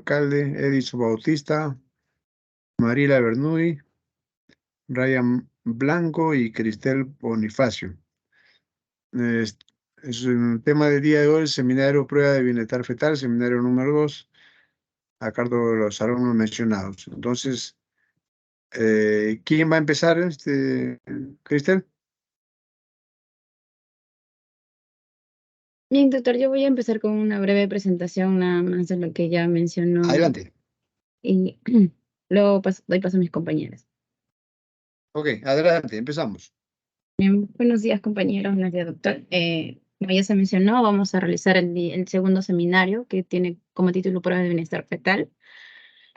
alcalde, Edison Bautista, Marila Bernuy, Ryan Blanco y Cristel Bonifacio. Es un tema del día de hoy, el seminario Prueba de Bienestar Fetal, seminario número 2, a cargo de los alumnos mencionados. Entonces, ¿quién va a empezar, Cristel? Bien, doctor, yo voy a empezar con una breve presentación nada más de lo que ya mencionó. Adelante. Y luego doy paso a mis compañeros. Ok, adelante, empezamos. Bien, buenos días, compañeros. Buenos días, doctor. Como ya se mencionó, vamos a realizar el segundo seminario que tiene como título Prueba de Bienestar Fetal,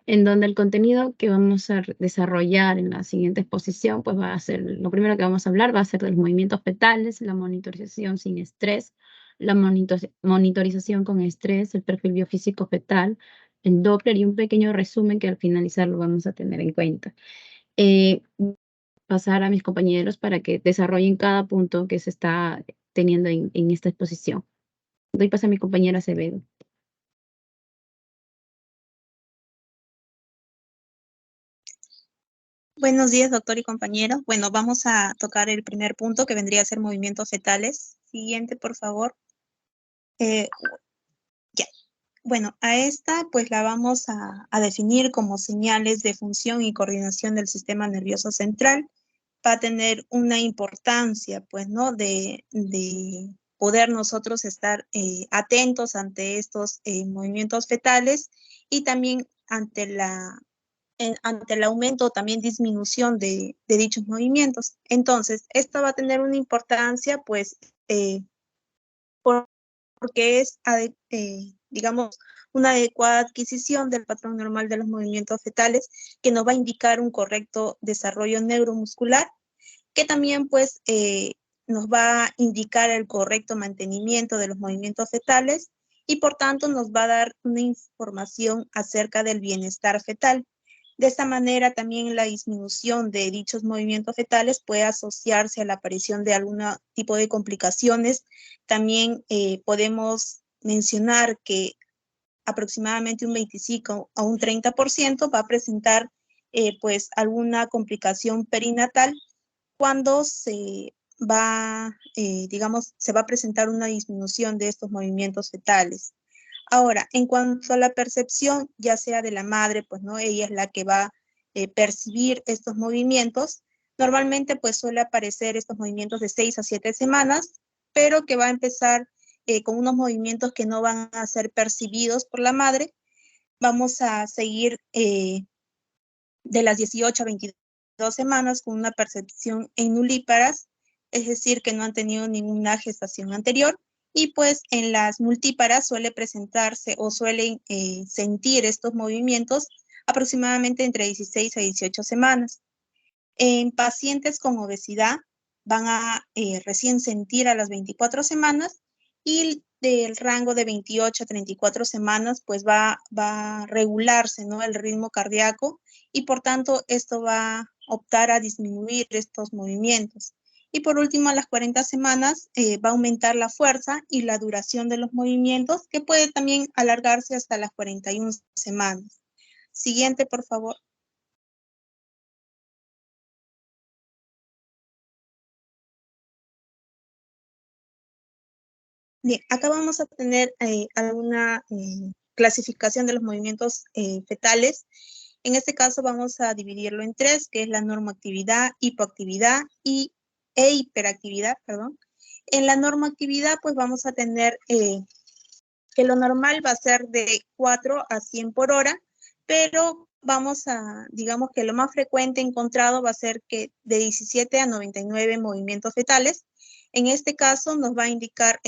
en donde el contenido que vamos a desarrollar en la siguiente exposición, pues va a ser, lo primero que vamos a hablar va a ser de los movimientos fetales, la monitorización sin estrés, la monitorización con estrés, el perfil biofísico fetal, el Doppler y un pequeño resumen que al finalizar lo vamos a tener en cuenta. Pasar a mis compañeros para que desarrollen cada punto que se está teniendo en esta exposición. Doy paso a mi compañera Acevedo. Buenos días, doctor y compañeros. Bueno, vamos a tocar el primer punto que vendría a ser movimientos fetales. Siguiente, por favor. Ya. Bueno, a esta pues la vamos a definir como señales de función y coordinación del sistema nervioso central. Va a tener una importancia, pues, ¿no? De poder nosotros estar atentos ante estos movimientos fetales y también ante el aumento o también disminución de dichos movimientos. Entonces, esto va a tener una importancia, pues, porque es, digamos, una adecuada adquisición del patrón normal de los movimientos fetales que nos va a indicar un correcto desarrollo neuromuscular, que también, pues, nos va a indicar el correcto mantenimiento de los movimientos fetales y, por tanto, nos va a dar una información acerca del bienestar fetal. De esta manera, también la disminución de dichos movimientos fetales puede asociarse a la aparición de algún tipo de complicaciones. También podemos mencionar que aproximadamente un 25 a un 30% va a presentar pues alguna complicación perinatal cuando se va, digamos, se va a presentar una disminución de estos movimientos fetales. Ahora, en cuanto a la percepción, ya sea de la madre, pues no, ella es la que va a percibir estos movimientos. Normalmente, pues suele aparecer estos movimientos de 6 a 7 semanas, pero que va a empezar con unos movimientos que no van a ser percibidos por la madre. Vamos a seguir de las 18 a 22 semanas con una percepción en nulíparas, es decir, que no han tenido ninguna gestación anterior. Y pues en las multíparas suele presentarse o suelen sentir estos movimientos aproximadamente entre 16 a 18 semanas. En pacientes con obesidad van a recién sentir a las 24 semanas y del rango de 28 a 34 semanas pues va a regularse, ¿no?, el ritmo cardíaco y por tanto esto va a optar a disminuir estos movimientos. Y por último, a las 40 semanas va a aumentar la fuerza y la duración de los movimientos, que puede también alargarse hasta las 41 semanas. Siguiente, por favor. Bien, acá vamos a tener alguna clasificación de los movimientos fetales. En este caso vamos a dividirlo en tres, que es la normoactividad, hipoactividad e hiperactividad, perdón. En la normoactividad, pues vamos a tener que lo normal va a ser de 4 a 100 por hora, pero vamos a, digamos que lo más frecuente encontrado va a ser que de 17 a 99 movimientos fetales. En este caso nos va a indicar,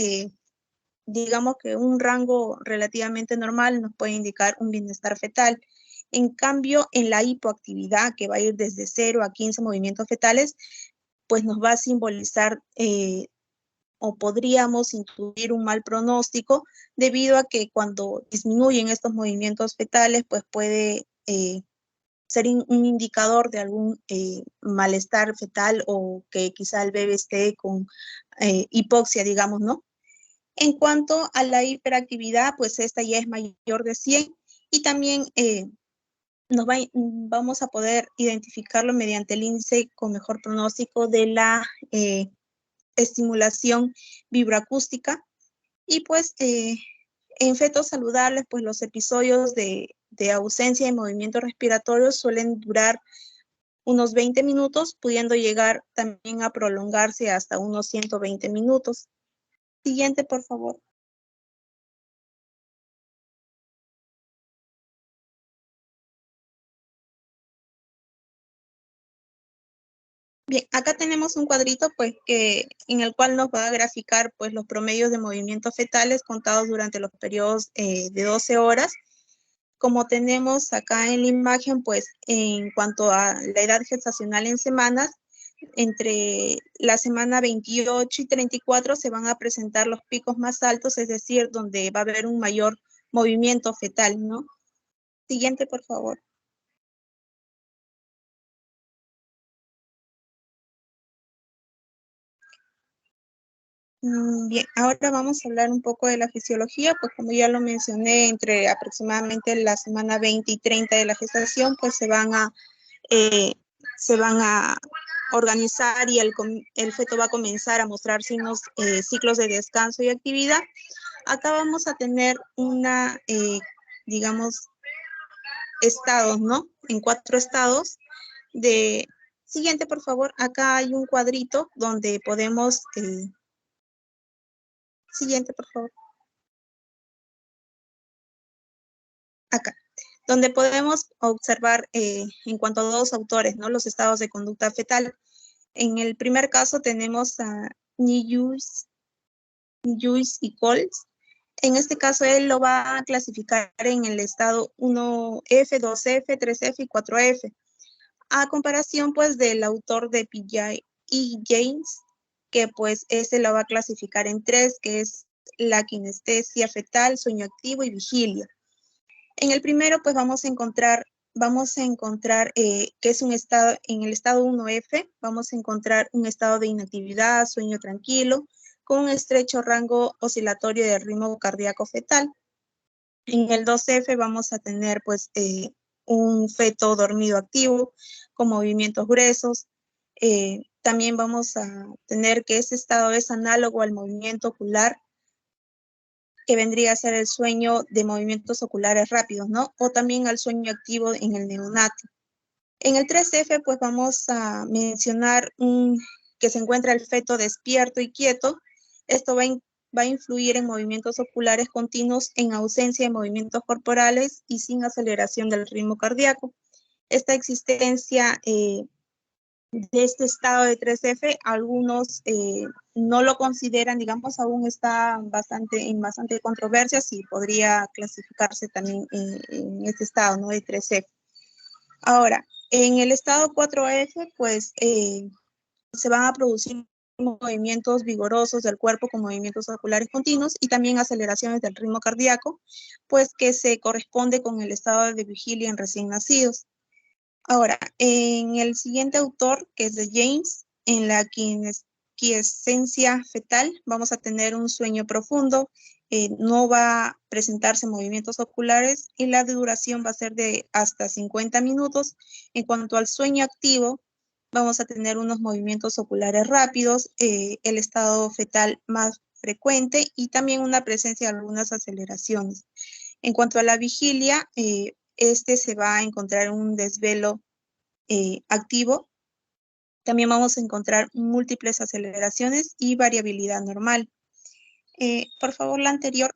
digamos que un rango relativamente normal nos puede indicar un bienestar fetal. En cambio, en la hipoactividad, que va a ir desde 0 a 15 movimientos fetales, pues nos va a simbolizar o podríamos intuir un mal pronóstico debido a que cuando disminuyen estos movimientos fetales, pues puede ser un indicador de algún malestar fetal o que quizá el bebé esté con hipoxia, digamos, ¿no? En cuanto a la hiperactividad, pues esta ya es mayor de 100 y también vamos a poder identificarlo mediante el índice con mejor pronóstico de la estimulación vibroacústica. Y pues en fetos saludables, pues los episodios de ausencia de movimiento respiratorio suelen durar unos 20 minutos, pudiendo llegar también a prolongarse hasta unos 120 minutos. Siguiente, por favor. Bien, acá tenemos un cuadrito pues en el cual nos va a graficar pues los promedios de movimientos fetales contados durante los periodos de 12 horas. Como tenemos acá en la imagen, pues en cuanto a la edad gestacional en semanas, entre la semana 28 y 34 se van a presentar los picos más altos, es decir, donde va a haber un mayor movimiento fetal, ¿no? Siguiente, por favor. Bien, ahora vamos a hablar un poco de la fisiología, pues como ya lo mencioné, entre aproximadamente la semana 20 y 30 de la gestación, pues se van a organizar y el feto va a comenzar a mostrar signos, ciclos de descanso y actividad. Acá vamos a tener digamos, estados, ¿no? En 4 estados de... Siguiente, por favor. Acá hay un cuadrito donde podemos... Siguiente, por favor. Acá, donde podemos observar en cuanto a 2 autores, ¿no? Los estados de conducta fetal. En el primer caso tenemos a Niyuis y Coles. En este caso, él lo va a clasificar en el estado 1F, 2F, 3F y 4F. A comparación, pues, del autor de Pillay y James, que, pues, este lo va a clasificar en 3, que es la kinestesia fetal, sueño activo y vigilia. En el primero, pues, vamos a encontrar que es un estado, en el estado 1F, vamos a encontrar un estado de inactividad, sueño tranquilo, con un estrecho rango oscilatorio del ritmo cardíaco fetal. En el 2F vamos a tener pues un feto dormido activo con movimientos gruesos. También vamos a tener que ese estado es análogo al movimiento ocular, que vendría a ser el sueño de movimientos oculares rápidos, ¿no? O también al sueño activo en el neonato. En el 3F, pues vamos a mencionar que se encuentra el feto despierto y quieto. Esto va a influir en movimientos oculares continuos en ausencia de movimientos corporales y sin aceleración del ritmo cardíaco. Esta existencia de este estado de 3F, algunos no lo consideran, digamos, aún está en bastante controversia, si podría clasificarse también en este estado, ¿no? De 3F. Ahora, en el estado 4F, pues se van a producir movimientos vigorosos del cuerpo con movimientos oculares continuos y también aceleraciones del ritmo cardíaco, pues que se corresponde con el estado de vigilia en recién nacidos. Ahora, en el siguiente autor, que es de James, en la quiescencia fetal, vamos a tener un sueño profundo, no va a presentarse movimientos oculares y la duración va a ser de hasta 50 minutos. En cuanto al sueño activo, vamos a tener unos movimientos oculares rápidos, el estado fetal más frecuente y también una presencia de algunas aceleraciones. En cuanto a la vigilia, se va a encontrar un desvelo activo. También vamos a encontrar múltiples aceleraciones y variabilidad normal. Por favor, la anterior.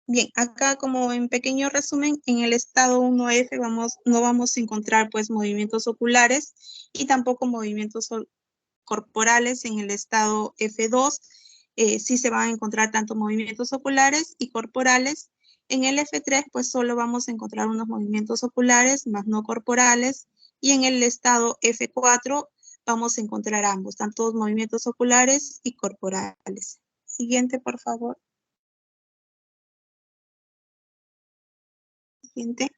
Bien, acá como en pequeño resumen, en el estado 1F no vamos a encontrar pues movimientos oculares y tampoco movimientos corporales. En el estado F2 sí se van a encontrar tanto movimientos oculares y corporales. En el F3 pues solo vamos a encontrar unos movimientos oculares más no corporales, y en el estado F4 vamos a encontrar ambos, tanto movimientos oculares y corporales. Siguiente, por favor. Siguiente.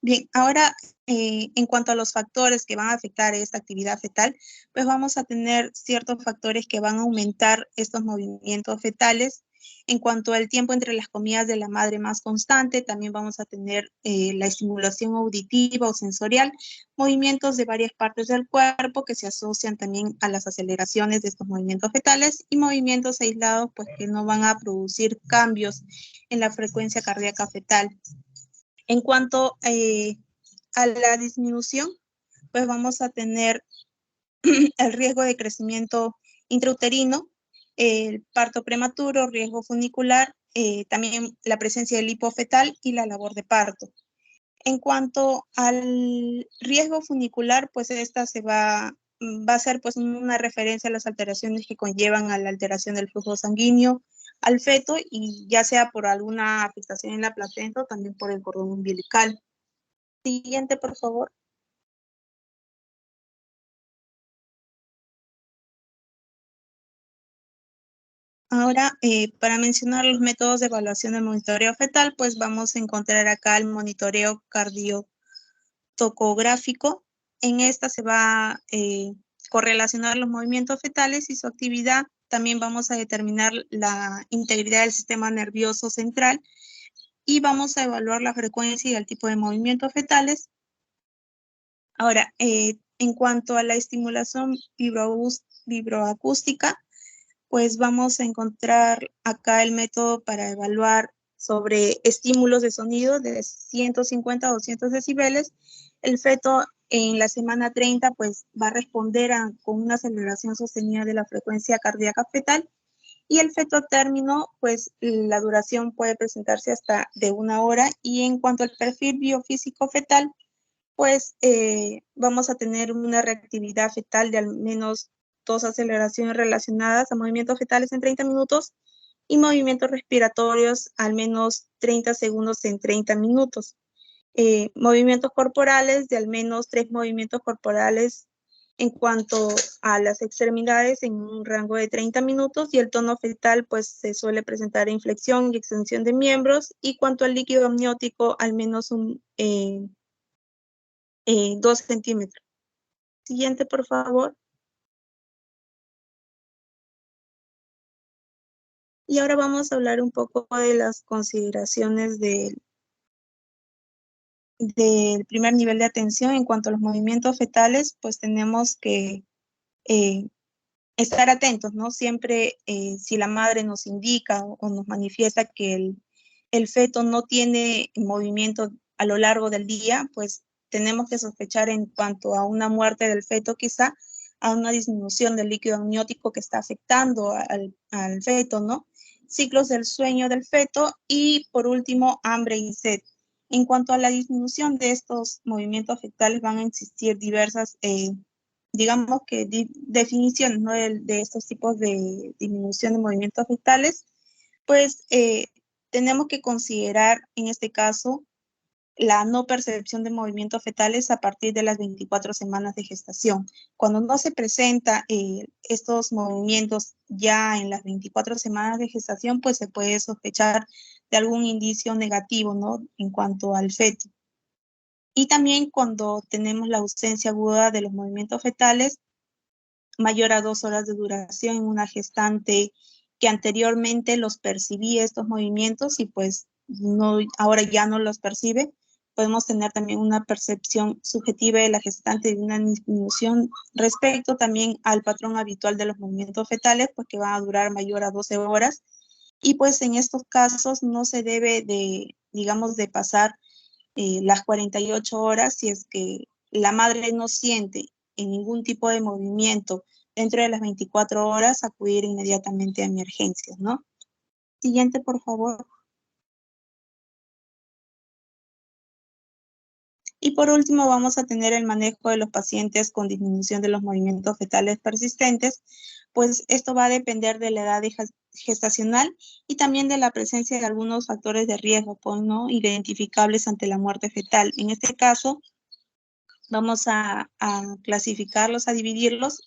Bien, ahora en cuanto a los factores que van a afectar esta actividad fetal, pues vamos a tener ciertos factores que van a aumentar estos movimientos fetales. En cuanto al tiempo entre las comidas de la madre más constante, también vamos a tener la estimulación auditiva o sensorial, movimientos de varias partes del cuerpo que se asocian también a las aceleraciones de estos movimientos fetales y movimientos aislados pues que no van a producir cambios en la frecuencia cardíaca fetal. En cuanto a la disminución, pues vamos a tener el riesgo de crecimiento intrauterino, el parto prematuro, riesgo funicular, también la presencia del hipofetal y la labor de parto. En cuanto al riesgo funicular, pues esta va a ser pues una referencia a las alteraciones que conllevan a la alteración del flujo sanguíneo al feto y ya sea por alguna afectación en la placenta o también por el cordón umbilical. Siguiente, por favor. Ahora, para mencionar los métodos de evaluación del monitoreo fetal, pues vamos a encontrar acá el monitoreo cardiotocográfico. En esta se va a correlacionar los movimientos fetales y su actividad. También vamos a determinar la integridad del sistema nervioso central y vamos a evaluar la frecuencia y el tipo de movimientos fetales. Ahora, en cuanto a la estimulación vibroacústica, pues vamos a encontrar acá el método para evaluar sobre estímulos de sonido de 150 a 200 decibeles. El feto en la semana 30 pues va a responder con una aceleración sostenida de la frecuencia cardíaca fetal y el feto a término pues la duración puede presentarse hasta de 1 hora y en cuanto al perfil biofísico fetal pues vamos a tener una reactividad fetal de al menos 2 aceleraciones relacionadas a movimientos fetales en 30 minutos y movimientos respiratorios al menos 30 segundos en 30 minutos. Movimientos corporales de al menos 3 movimientos corporales en cuanto a las extremidades en un rango de 30 minutos y el tono fetal pues se suele presentar inflexión y extensión de miembros y cuanto al líquido amniótico al menos 2 centímetros. Siguiente, por favor. Y ahora vamos a hablar un poco de las consideraciones del primer nivel de atención en cuanto a los movimientos fetales, pues tenemos que estar atentos, ¿no? Siempre si la madre nos indica o nos manifiesta que el feto no tiene movimiento a lo largo del día, pues tenemos que sospechar en cuanto a una muerte del feto quizá, a una disminución del líquido amniótico que está afectando al feto, ¿no? Ciclos del sueño del feto y por último hambre y sed. En cuanto a la disminución de estos movimientos fetales van a existir diversas digamos que definiciones, ¿no? de estos tipos de disminución de movimientos fetales, pues tenemos que considerar en este caso la no percepción de movimientos fetales a partir de las 24 semanas de gestación. Cuando no se presenta estos movimientos ya en las 24 semanas de gestación, pues se puede sospechar de algún indicio negativo, ¿no? En cuanto al feto. Y también cuando tenemos la ausencia aguda de los movimientos fetales, mayor a 2 horas de duración en una gestante que anteriormente los percibía estos movimientos y pues no, ahora ya no los percibe. Podemos tener también una percepción subjetiva de la gestante de una disminución respecto también al patrón habitual de los movimientos fetales, pues que van a durar mayor a 12 horas. Y pues en estos casos no se debe de, digamos, de pasar las 48 horas si es que la madre no siente en ningún tipo de movimiento dentro de las 24 horas, acudir inmediatamente a emergencias, ¿no? Siguiente, por favor. Y por último, vamos a tener el manejo de los pacientes con disminución de los movimientos fetales persistentes, pues esto va a depender de la edad gestacional y también de la presencia de algunos factores de riesgo, pues, ¿no? Identificables ante la muerte fetal. En este caso, vamos a clasificarlos, a dividirlos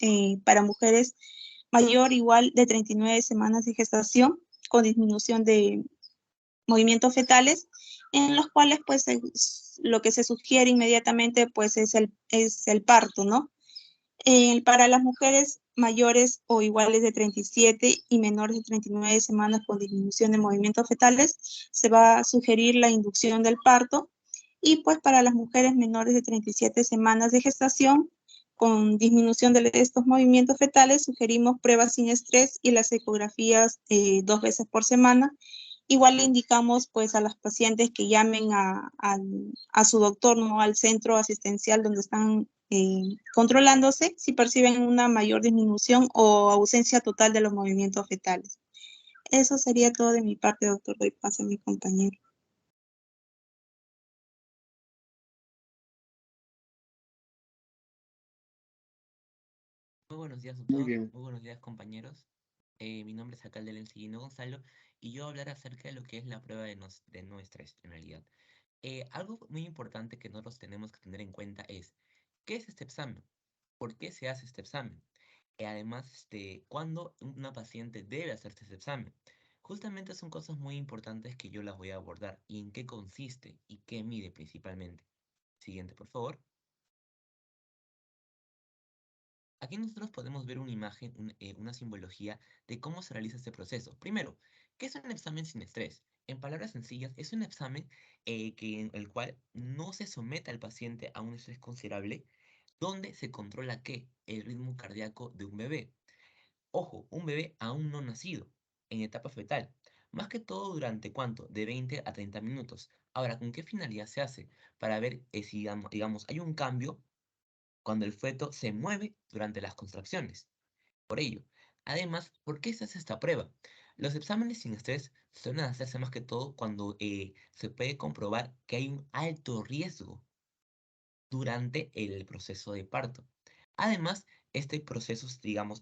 para mujeres mayor igual de 39 semanas de gestación con disminución de movimientos fetales, en los cuales pues lo que se sugiere inmediatamente pues es el parto, ¿no? Para las mujeres mayores o iguales de 37 y menores de 39 semanas con disminución de movimientos fetales, se va a sugerir la inducción del parto. Y pues para las mujeres menores de 37 semanas de gestación con disminución de estos movimientos fetales, sugerimos pruebas sin estrés y las ecografías 2 veces por semana. Igual le indicamos pues a las pacientes que llamen a su doctor, ¿no? Al centro asistencial donde están controlándose si perciben una mayor disminución o ausencia total de los movimientos fetales. Eso sería todo de mi parte, doctor. Doy paso a mi compañero. Muy buenos días, Muy doctor. bien. Muy buenos días, compañeros. Mi nombre es Alcalde Lencillino Gonzalo y yo voy a hablar acerca de lo que es la prueba de no estrés, en realidad. Algo muy importante que nosotros tenemos que tener en cuenta es, ¿qué es este examen? ¿Por qué se hace este examen? Además, ¿cuándo una paciente debe hacerse este examen? Justamente son cosas muy importantes que yo las voy a abordar y en qué consiste y qué mide principalmente. Siguiente, por favor. Aquí nosotros podemos ver una imagen, una simbología de cómo se realiza este proceso. Primero, ¿qué es un examen sin estrés? En palabras sencillas, es un examen en el cual no se somete al paciente a un estrés considerable, donde se controla ¿qué? El ritmo cardíaco de un bebé. Ojo, un bebé aún no nacido, en etapa fetal. Más que todo durante ¿cuánto? De 20 a 30 minutos. Ahora, ¿con qué finalidad se hace? Para ver si, digamos, hay un cambio cuando el feto se mueve durante las contracciones. Por ello, además, ¿por qué se hace esta prueba? Los exámenes sin estrés suelen hacerse más que todo cuando se puede comprobar que hay un alto riesgo durante el proceso de parto. Además, este proceso, digamos,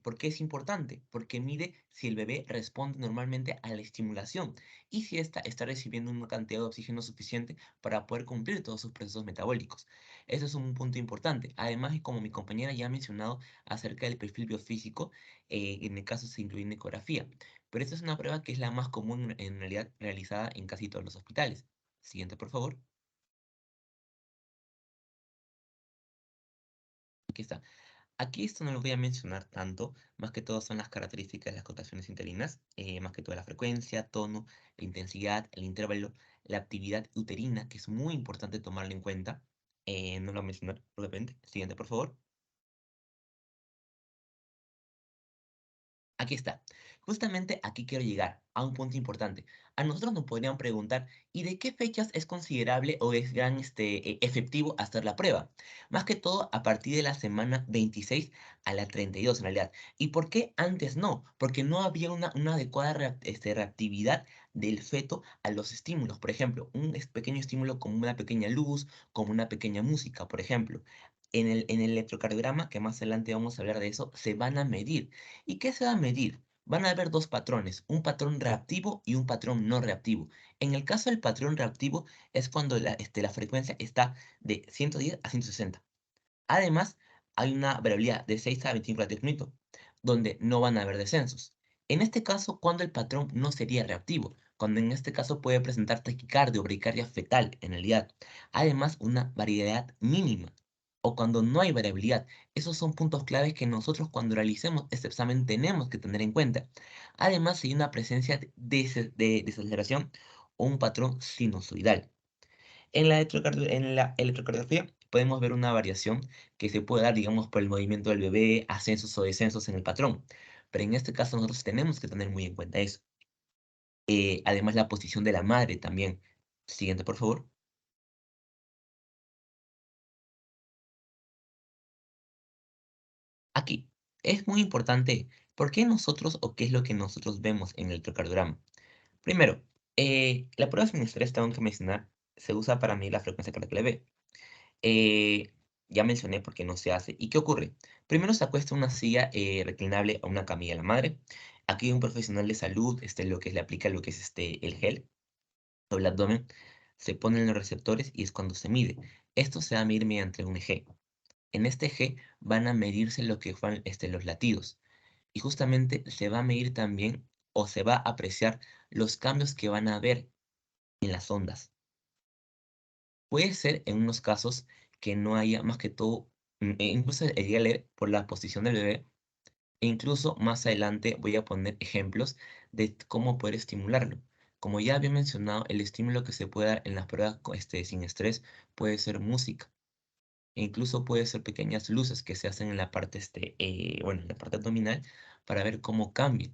¿por qué es importante? Porque mide si el bebé responde normalmente a la estimulación y si ésta está recibiendo una cantidad de oxígeno suficiente para poder cumplir todos sus procesos metabólicos. Eso es un punto importante. Además, y como mi compañera ya ha mencionado acerca del perfil biofísico, en el caso se incluye una ecografía. Pero esta es una prueba que es la más común en realidad realizada en casi todos los hospitales. Siguiente, por favor. Aquí está. Aquí esto no lo voy a mencionar tanto, más que todo son las características de las contracciones interinas, más que todo la frecuencia, tono, la intensidad, el intervalo, la actividad uterina, que es muy importante tomarlo en cuenta. No lo voy a mencionar, obviamente. Siguiente, por favor. Aquí está. Justamente aquí quiero llegar a un punto importante. A nosotros nos podrían preguntar, ¿y de qué fechas es considerable o es gran efectivo hacer la prueba? Más que todo a partir de la semana 26 a la 32 en realidad. ¿Y por qué antes no? Porque no había una adecuada reactividad del feto a los estímulos. Por ejemplo, un pequeño estímulo como una pequeña luz, como una pequeña música, por ejemplo. En el electrocardiograma, que más adelante vamos a hablar de eso, se van a medir. ¿Y qué se va a medir? Van a haber dos patrones, un patrón reactivo y un patrón no reactivo. En el caso del patrón reactivo es cuando la frecuencia está de 110 a 160. Además, hay una variabilidad de 6 a 25 latidos por minuto, donde no van a haber descensos. En este caso, cuando el patrón no sería reactivo, cuando en este caso puede presentar taquicardia o bradicardia fetal en realidad. Además, una variabilidad mínima o cuando no hay variabilidad. Esos son puntos claves que nosotros cuando realicemos este examen tenemos que tener en cuenta. Además, si hay una presencia de desaceleración o un patrón sinusoidal. En la electrocardiografía podemos ver una variación que se puede dar, digamos, por el movimiento del bebé, ascensos o descensos en el patrón. Pero en este caso nosotros tenemos que tener muy en cuenta eso. Además, la posición de la madre también. Siguiente, por favor. Aquí, es muy importante, ¿por qué nosotros o qué es lo que nosotros vemos en el electrocardiograma? Primero, la prueba sin estrés, tengo que mencionar, se usa para medir la frecuencia cardíaca leve. Eh, ya mencioné por qué no se hace. ¿Y qué ocurre? Primero se acuesta una silla reclinable a una camilla de la madre. Aquí un profesional de salud, lo que le aplica lo que es el gel sobre el abdomen, se ponen los receptores y es cuando se mide. Esto se va a medir mediante un EG. En este EG van a medirse lo que fueron los latidos. Y justamente se va a medir también o se va a apreciar los cambios que van a haber en las ondas. Puede ser en unos casos que no haya más que todo, incluso llegué a leer por la posición del bebé, e incluso más adelante voy a poner ejemplos de cómo poder estimularlo. Como ya había mencionado, el estímulo que se puede dar en las pruebas sin estrés puede ser música. E incluso puede ser pequeñas luces que se hacen en la parte, bueno, en la parte abdominal para ver cómo cambia.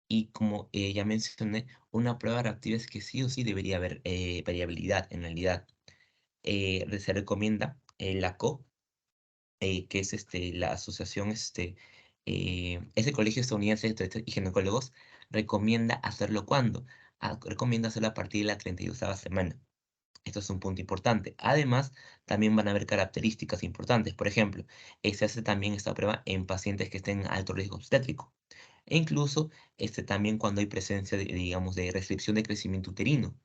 Y como ya mencioné, una prueba reactiva es que sí o sí debería haber variabilidad en realidad. Se recomienda la CO, que es la asociación, ese colegio estadounidense de ginecólogos, recomienda hacerlo cuando, recomienda hacerlo a partir de la 32ª semana. Esto es un punto importante. Además, también van a haber características importantes. Por ejemplo, se hace también esta prueba en pacientes que estén en alto riesgo obstétrico. E incluso también cuando hay presencia de, digamos, de restricción de crecimiento uterino.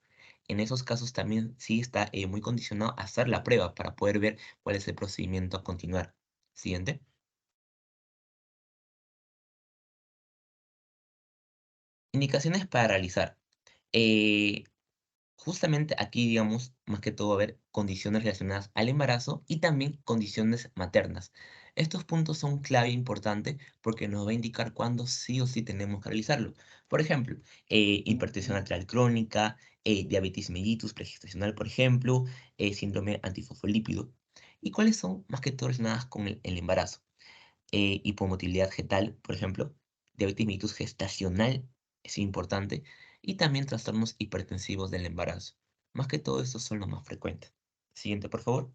En esos casos también sí está muy condicionado a hacer la prueba para poder ver cuál es el procedimiento a continuar. Siguiente. Indicaciones para realizar. Eh, Justamente aquí, digamos, más que todo, a ver condiciones relacionadas al embarazo y también condiciones maternas. Estos puntos son clave e importante porque nos va a indicar cuándo sí o sí tenemos que realizarlo. Por ejemplo, hipertensión arterial crónica, diabetes mellitus pregestacional, por ejemplo, síndrome antifosfolípido. ¿Y cuáles son más que todo relacionadas con el embarazo? Hipomotilidad fetal, por ejemplo, diabetes mellitus gestacional es importante, y también trastornos hipertensivos del embarazo. Más que todo, estos son los más frecuentes. Siguiente, por favor.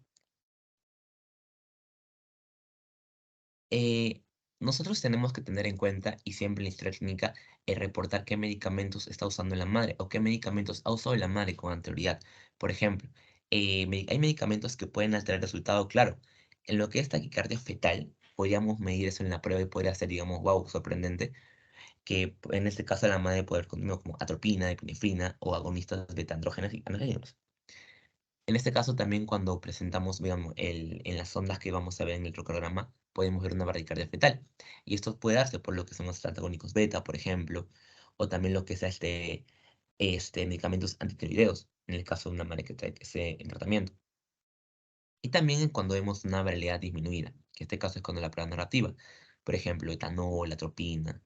Eh, Nosotros tenemos que tener en cuenta, y siempre en la historia clínica, reportar qué medicamentos está usando la madre o qué medicamentos ha usado la madre con anterioridad. Por ejemplo, hay medicamentos que pueden alterar el resultado, claro. En lo que es taquicardia fetal, podríamos medir eso en la prueba y podría ser, digamos, wow, sorprendente, que en este caso la madre puede haber contenido como atropina, epinefrina o agonistas beta-andrógenos y andrógenos. En este caso también cuando presentamos, digamos, en las ondas que vamos a ver en el electrocardiograma, podemos ver una bradicardia fetal. Y esto puede darse por lo que son los antagónicos beta, por ejemplo, o también lo que sea medicamentos antitiroideos, en el caso de una madre que trae ese en tratamiento. Y también cuando vemos una variabilidad disminuida, que en este caso es cuando la prueba no es reactiva. Por ejemplo, etanol, atropina,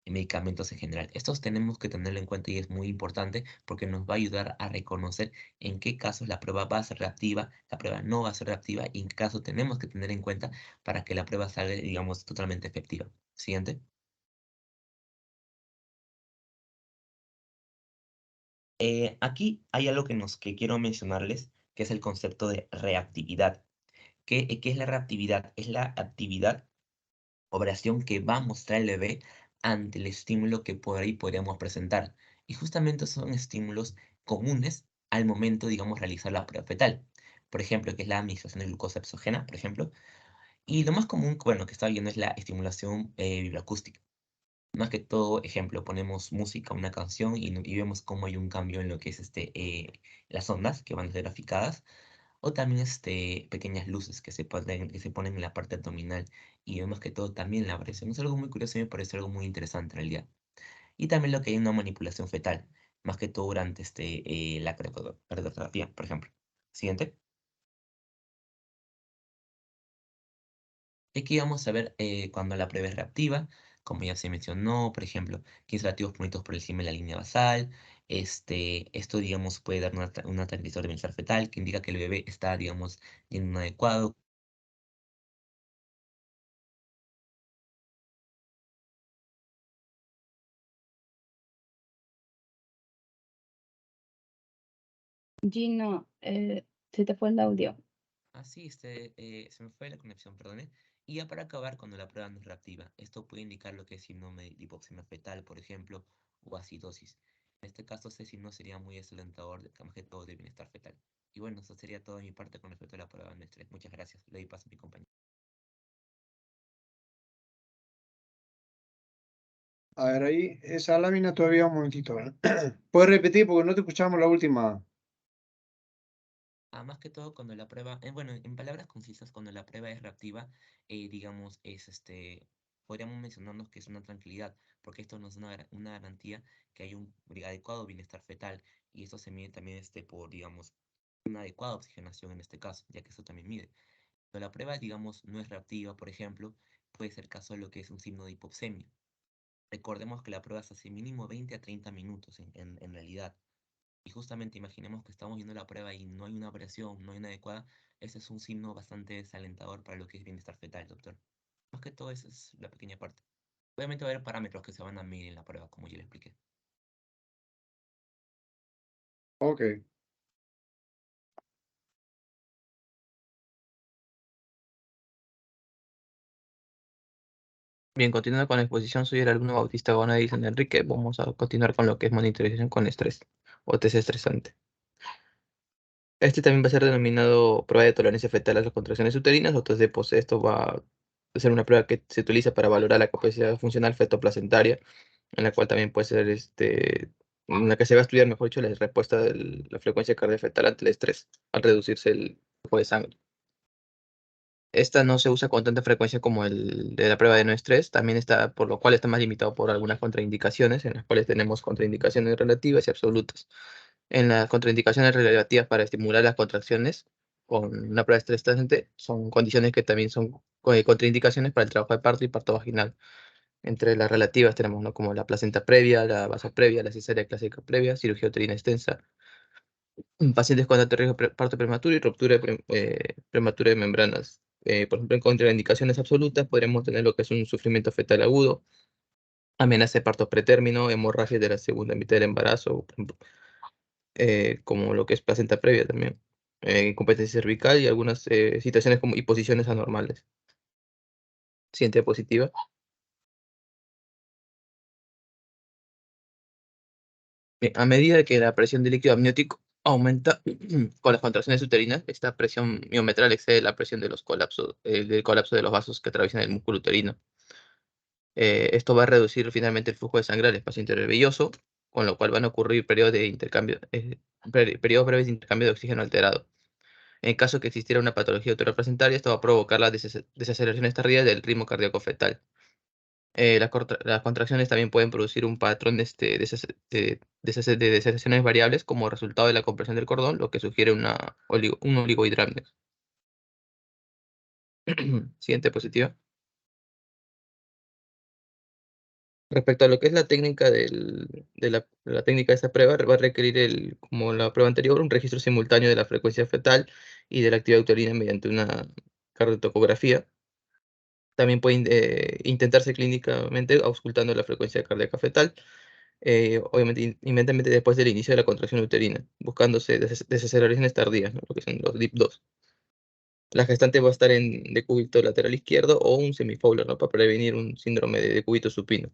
y medicamentos en general. Estos tenemos que tenerlo en cuenta y es muy importante porque nos va a ayudar a reconocer en qué casos la prueba va a ser reactiva, la prueba no va a ser reactiva y en qué caso tenemos que tener en cuenta para que la prueba salga, digamos, totalmente efectiva. Siguiente. Aquí hay algo que quiero mencionarles, que es el concepto de reactividad. ¿Qué es la reactividad? Es la actividad oración que va a mostrar el bebé ante el estímulo que por ahí podríamos presentar. Y justamente son estímulos comunes al momento, digamos, realizar la prueba fetal. Por ejemplo, que es la administración de glucosa exógena, por ejemplo. Y lo más común, bueno, que está viendo es la estimulación vibroacústica. Más que todo, ejemplo, ponemos música, una canción y vemos cómo hay un cambio en lo que es las ondas que van a ser graficadas o también pequeñas luces que se ponen en la parte abdominal y vemos que todo también la variación es algo muy curioso y me parece algo muy interesante en realidad. Y también lo que hay una manipulación fetal, más que todo durante la cardiografía, por ejemplo. Siguiente. Aquí vamos a ver cuando la prueba es reactiva, como ya se mencionó, por ejemplo, 15 latidos por minuto por encima de la línea basal. Esto, digamos, puede dar una transmisor de bienestar fetal que indica que el bebé está, digamos, en un adecuado. Gino, se te fue el audio. Así, se me fue la conexión, perdone. Y ya para acabar, cuando la prueba no es reactiva, esto puede indicar lo que es síndrome de hipoxemia fetal, por ejemplo, o acidosis. En este caso, este signo sería muy desalentador, más que todo de bienestar fetal. Y bueno, eso sería todo de mi parte con respecto a la prueba de estrés. Muchas gracias. Le doy paso a mi compañero. A ver, ahí, esa lámina todavía un momentito, ¿verdad? ¿Puedes repetir porque no te escuchamos la última? Más que todo, cuando la prueba, bueno, en palabras concisas, cuando la prueba es reactiva, digamos, es podríamos mencionarnos que es una tranquilidad, porque esto nos da una garantía que hay un adecuado bienestar fetal, y esto se mide también por, digamos, una adecuada oxigenación en este caso, ya que esto también mide. Pero la prueba, digamos, no es reactiva, por ejemplo, puede ser caso de lo que es un signo de hipoxemia. Recordemos que la prueba se hace mínimo 20 a 30 minutos en realidad. Y justamente imaginemos que estamos viendo la prueba y no hay una variación, no hay una adecuada. Ese es un signo bastante desalentador para lo que es bienestar fetal, doctor. Más que todo, esa es la pequeña parte. Obviamente va a haber parámetros que se van a medir en la prueba, como ya le expliqué. Ok. Bien, continuando con la exposición, soy el alumno Bautista Gaona Edison Enrique. Vamos a continuar con lo que es monitorización con estrés o test estresante. Este también va a ser denominado prueba de tolerancia fetal a las contracciones uterinas o test de Pose. Esto va a ser una prueba que se utiliza para valorar la capacidad funcional fetoplacentaria, en la cual también puede ser, en la que se va a estudiar, mejor dicho, la respuesta de la frecuencia cardíaca fetal ante el estrés, al reducirse el flujo de sangre. Esta no se usa con tanta frecuencia como el de la prueba de no estrés, también está, por lo cual está más limitado por algunas contraindicaciones, en las cuales tenemos contraindicaciones relativas y absolutas. En las contraindicaciones relativas para estimular las contracciones con una prueba de estrés estresante son condiciones que también son contraindicaciones para el trabajo de parto y parto vaginal. Entre las relativas tenemos, ¿no?, como la placenta previa, la vasoprevia, la cesárea clásica previa, cirugía uterina extensa, pacientes con alto riesgo de parto prematuro y ruptura prematura de membranas. Por ejemplo, en contraindicaciones absolutas podríamos tener lo que es un sufrimiento fetal agudo, amenaza de parto pretérmino, hemorragias de la segunda mitad del embarazo, por ejemplo, como lo que es placenta previa también, incompetencia cervical y algunas situaciones como y posiciones anormales. Siguiente diapositiva. Bien, a medida que la presión del líquido amniótico aumenta con las contracciones uterinas, esta presión miometral excede la presión de los colapsos, del colapso de los vasos que atraviesan el músculo uterino. Esto va a reducir finalmente el flujo de sangre al espacio intervelloso, con lo cual van a ocurrir periodos de intercambio, periodos breves de intercambio de oxígeno alterado. En caso que existiera una patología uteroplacentaria, esto va a provocar las desaceleraciones tardías del ritmo cardíaco fetal. Las contracciones también pueden producir un patrón de desaceleraciones variables como resultado de la compresión del cordón, lo que sugiere un oligohidramnios. Siguiente diapositiva. Respecto a lo que es la técnica la técnica de esta prueba, va a requerir, como la prueba anterior, un registro simultáneo de la frecuencia fetal y de la actividad uterina mediante una cardiotocografía. También puede intentarse clínicamente auscultando la frecuencia cardíaca fetal, obviamente inmediatamente después del inicio de la contracción uterina, buscándose desaceleraciones tardías, ¿no?, lo que son los DIP2. La gestante va a estar en decúbito lateral izquierdo o un semifowler, ¿no?, para prevenir un síndrome de decúbito supino.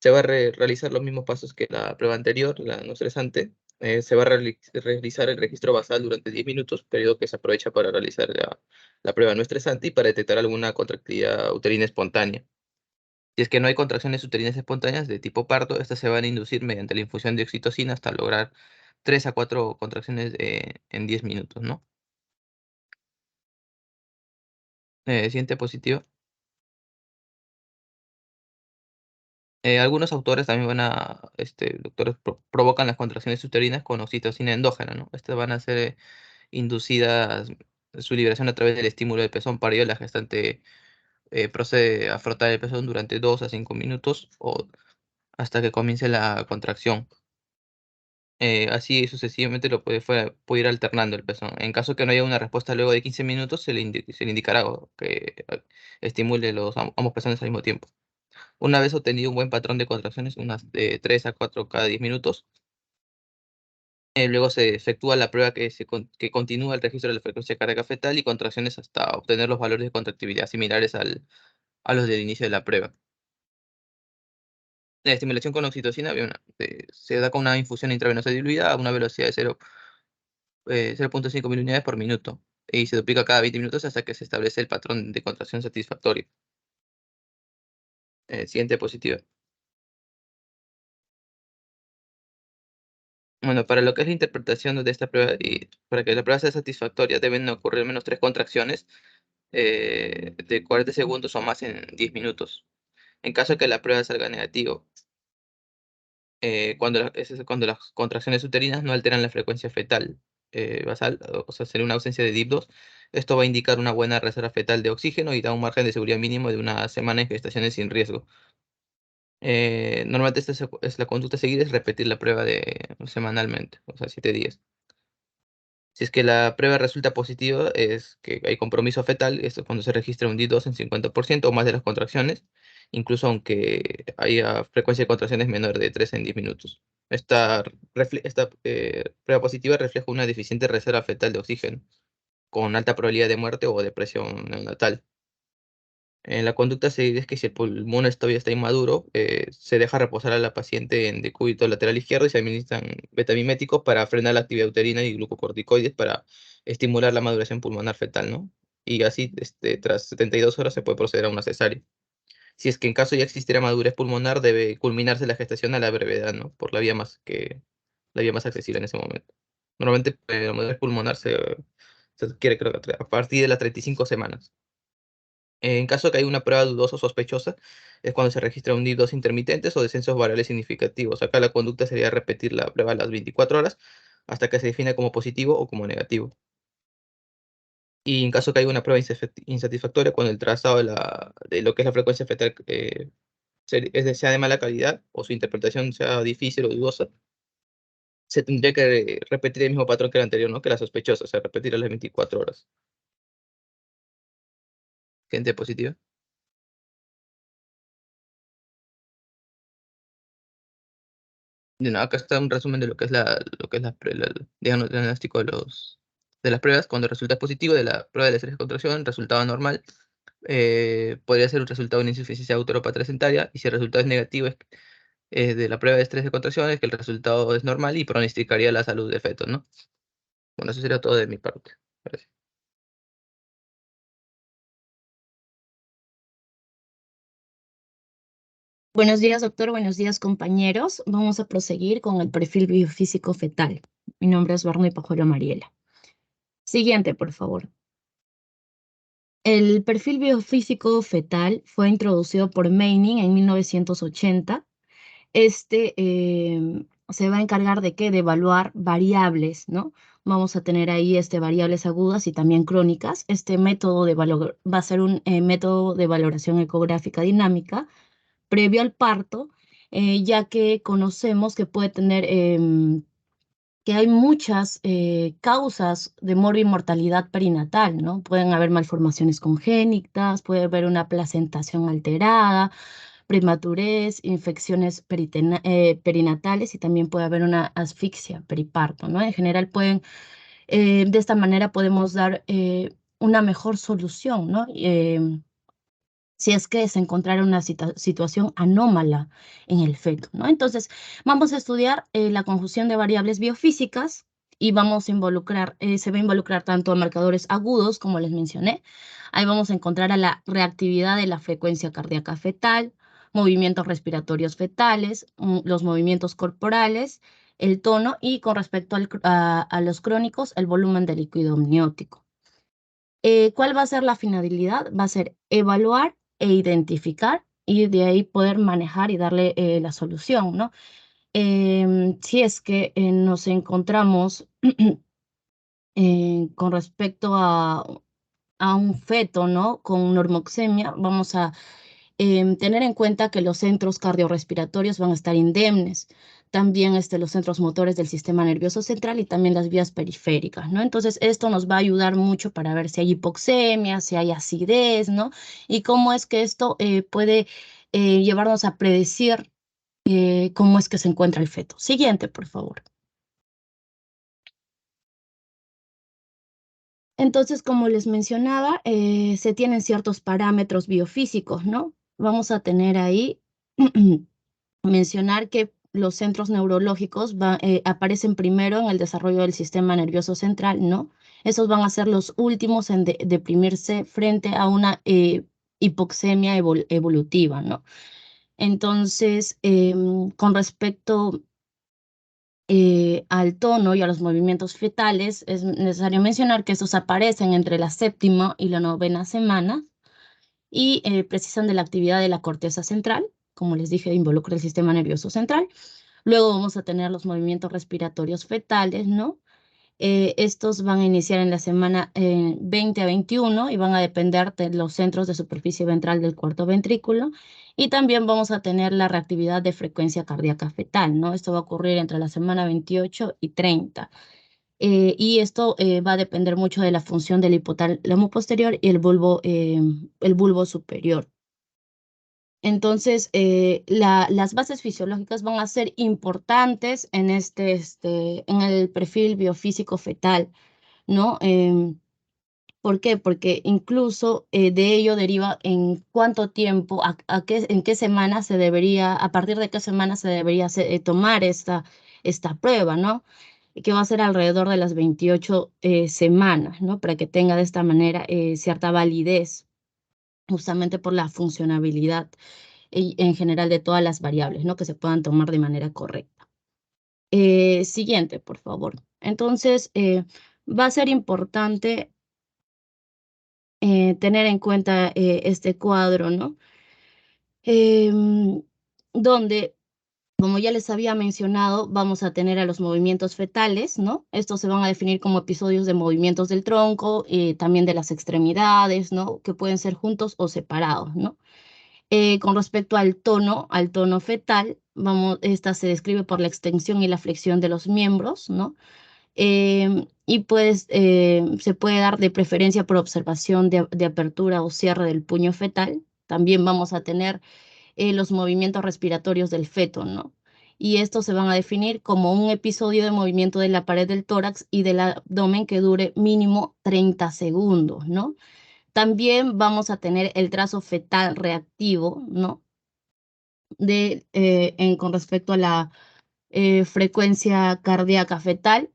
Se va a realizar los mismos pasos que la prueba anterior, la no estresante. Se va a realizar el registro basal durante 10 minutos, periodo que se aprovecha para realizar la prueba no estresante y para detectar alguna contractilidad uterina espontánea. Si es que no hay contracciones uterinas espontáneas de tipo parto, estas se van a inducir mediante la infusión de oxitocina hasta lograr 3 a 4 contracciones en 10 minutos, ¿no? Siguiente positivo. Algunos autores también doctores provocan las contracciones uterinas con oxitocina endógena, ¿no? Estas van a ser inducidas su liberación a través del estímulo del pezón. Para ello, la gestante procede a frotar el pezón durante 2 a 5 minutos o hasta que comience la contracción. Así sucesivamente puede ir alternando el pezón. En caso que no haya una respuesta luego de 15 minutos, se le indicará que estimule ambos pezones al mismo tiempo. Una vez obtenido un buen patrón de contracciones, unas de 3 a 4 cada 10 minutos, luego se efectúa la prueba que continúa el registro de la frecuencia cardíaca fetal y contracciones hasta obtener los valores de contractibilidad similares a los del inicio de la prueba. La estimulación con oxitocina se da con una infusión intravenosa diluida a una velocidad de 0.5 mil unidades por minuto y se duplica cada 20 minutos hasta que se establece el patrón de contracción satisfactorio. Siguiente diapositiva. Bueno, para lo que es la interpretación de esta prueba y para que la prueba sea satisfactoria, deben ocurrir al menos 3 contracciones de 40 segundos o más en 10 minutos. En caso de que la prueba salga negativo, cuando las contracciones uterinas no alteran la frecuencia fetal basal, o sea, sería una ausencia de DIP2. Esto va a indicar una buena reserva fetal de oxígeno y da un margen de seguridad mínimo de una semana en gestaciones sin riesgo. Normalmente es la conducta a seguir es repetir la prueba semanalmente, o sea, 7 días. Si es que la prueba resulta positiva, es que hay compromiso fetal, esto es cuando se registra un DIP2 en 50% o más de las contracciones, incluso aunque haya frecuencia de contracciones menor de 3 en 10 minutos. Esta prueba positiva refleja una deficiente reserva fetal de oxígeno, con alta probabilidad de muerte o depresión neonatal. En la conducta se dice que si el pulmón todavía está inmaduro, se deja reposar a la paciente en decúbito lateral izquierdo y se administran betamiméticos para frenar la actividad uterina y glucocorticoides para estimular la maduración pulmonar fetal, ¿no? Y así, tras 72 horas se puede proceder a una cesárea. Si es que en caso ya existiera madurez pulmonar, debe culminarse la gestación a la brevedad, ¿no? Por la vía más accesible en ese momento. Normalmente, la madurez pulmonar se adquiere, creo que a partir de las 35 semanas. En caso de que haya una prueba dudosa o sospechosa, es cuando se registra hundidos intermitentes o descensos variables significativos. Acá la conducta sería repetir la prueba a las 24 horas hasta que se defina como positivo o como negativo. Y en caso de que haya una prueba insatisfactoria, cuando el trazado de lo que es la frecuencia fetal sea de mala calidad o su interpretación sea difícil o dudosa, se tendría que repetir el mismo patrón que el anterior, ¿no? Que la sospechosa, o sea, repetir a las 24 horas. Gente positiva. Acá está un resumen de lo que es el diagnóstico de las pruebas. Cuando el resultado es positivo de la prueba de estrés de contracción, resultado normal, podría ser un resultado de una insuficiencia uteropatracentaria, y si el resultado es negativo de la prueba de estrés de contracción, es que el resultado es normal y pronosticaría la salud del feto, ¿no? Bueno, eso sería todo de mi parte. Gracias. Buenos días, doctor. Buenos días, compañeros. Vamos a proseguir con el perfil biofísico fetal. Mi nombre es Barney Pajuelo Mariela. Siguiente, por favor. El perfil biofísico fetal fue introducido por Meining en 1980. Se va a encargar de qué? De evaluar variables, ¿no? Vamos a tener ahí variables agudas y también crónicas. Este método va a ser un método de valoración ecográfica dinámica previo al parto, ya que conocemos que puede tener, que hay muchas causas de morbimortalidad perinatal, ¿no? Pueden haber malformaciones congénitas, puede haber una placentación alterada, prematurez, infecciones perinatales y también puede haber una asfixia periparto, ¿no? En general de esta manera podemos dar una mejor solución, ¿no? Si es que se encontrara una situación anómala en el feto, ¿no? Entonces, vamos a estudiar la conjunción de variables biofísicas y vamos a involucrar, se va a involucrar tanto a marcadores agudos, como les mencioné. Ahí vamos a encontrar a la reactividad de la frecuencia cardíaca fetal, movimientos respiratorios fetales, los movimientos corporales, el tono y con respecto a los crónicos, el volumen de líquido amniótico. ¿Cuál va a ser la finalidad? Va a ser evaluar e identificar y de ahí poder manejar y darle la solución, ¿no? Si es que nos encontramos con respecto a un feto, ¿no? Con normoxemia, vamos a tener en cuenta que los centros cardiorrespiratorios van a estar indemnes, también los centros motores del sistema nervioso central y también las vías periféricas, ¿no? Entonces, esto nos va a ayudar mucho para ver si hay hipoxemia, si hay acidez, ¿no? Y cómo es que esto puede llevarnos a predecir cómo es que se encuentra el feto. Siguiente, por favor. Entonces, como les mencionaba, se tienen ciertos parámetros biofísicos, ¿no? Vamos a tener ahí mencionar que los centros neurológicos aparecen primero en el desarrollo del sistema nervioso central, ¿no? Esos van a ser los últimos en deprimirse frente a una hipoxemia evolutiva, ¿no? Entonces, con respecto al tono y a los movimientos fetales, es necesario mencionar que estos aparecen entre la 7ª y la 9ª semana y precisan de la actividad de la corteza central. Como les dije, involucra el sistema nervioso central. Luego vamos a tener los movimientos respiratorios fetales, ¿no? Estos van a iniciar en la semana 20 a 21 y van a depender de los centros de superficie ventral del cuarto ventrículo. Y también vamos a tener la reactividad de frecuencia cardíaca fetal, ¿no? Esto va a ocurrir entre la semana 28 y 30. Y esto va a depender mucho de la función del hipotálamo posterior y el bulbo superior. Entonces, las bases fisiológicas van a ser importantes en en el perfil biofísico fetal, ¿no? ¿Por qué? Porque incluso de ello deriva en cuánto tiempo, en qué semana se debería, a partir de qué semana se debería tomar esta prueba, ¿no? Que va a ser alrededor de las 28 semanas, ¿no? Para que tenga de esta manera cierta validez, justamente por la funcionabilidad en general de todas las variables, ¿no? Que se puedan tomar de manera correcta. Siguiente, por favor. Entonces, va a ser importante tener en cuenta este cuadro, ¿no? Donde, como ya les había mencionado, vamos a tener a los movimientos fetales, ¿no? Estos se van a definir como episodios de movimientos del tronco, también de las extremidades, ¿no? Que pueden ser juntos o separados, ¿no? Con respecto al tono fetal, esta se describe por la extensión y la flexión de los miembros, ¿no? Y pues se puede dar de preferencia por observación de apertura o cierre del puño fetal. También vamos a tener los movimientos respiratorios del feto, ¿no? Y estos se van a definir como un episodio de movimiento de la pared del tórax y del abdomen que dure mínimo 30 segundos, ¿no? También vamos a tener el trazo fetal reactivo, ¿no? Con respecto a la frecuencia cardíaca fetal,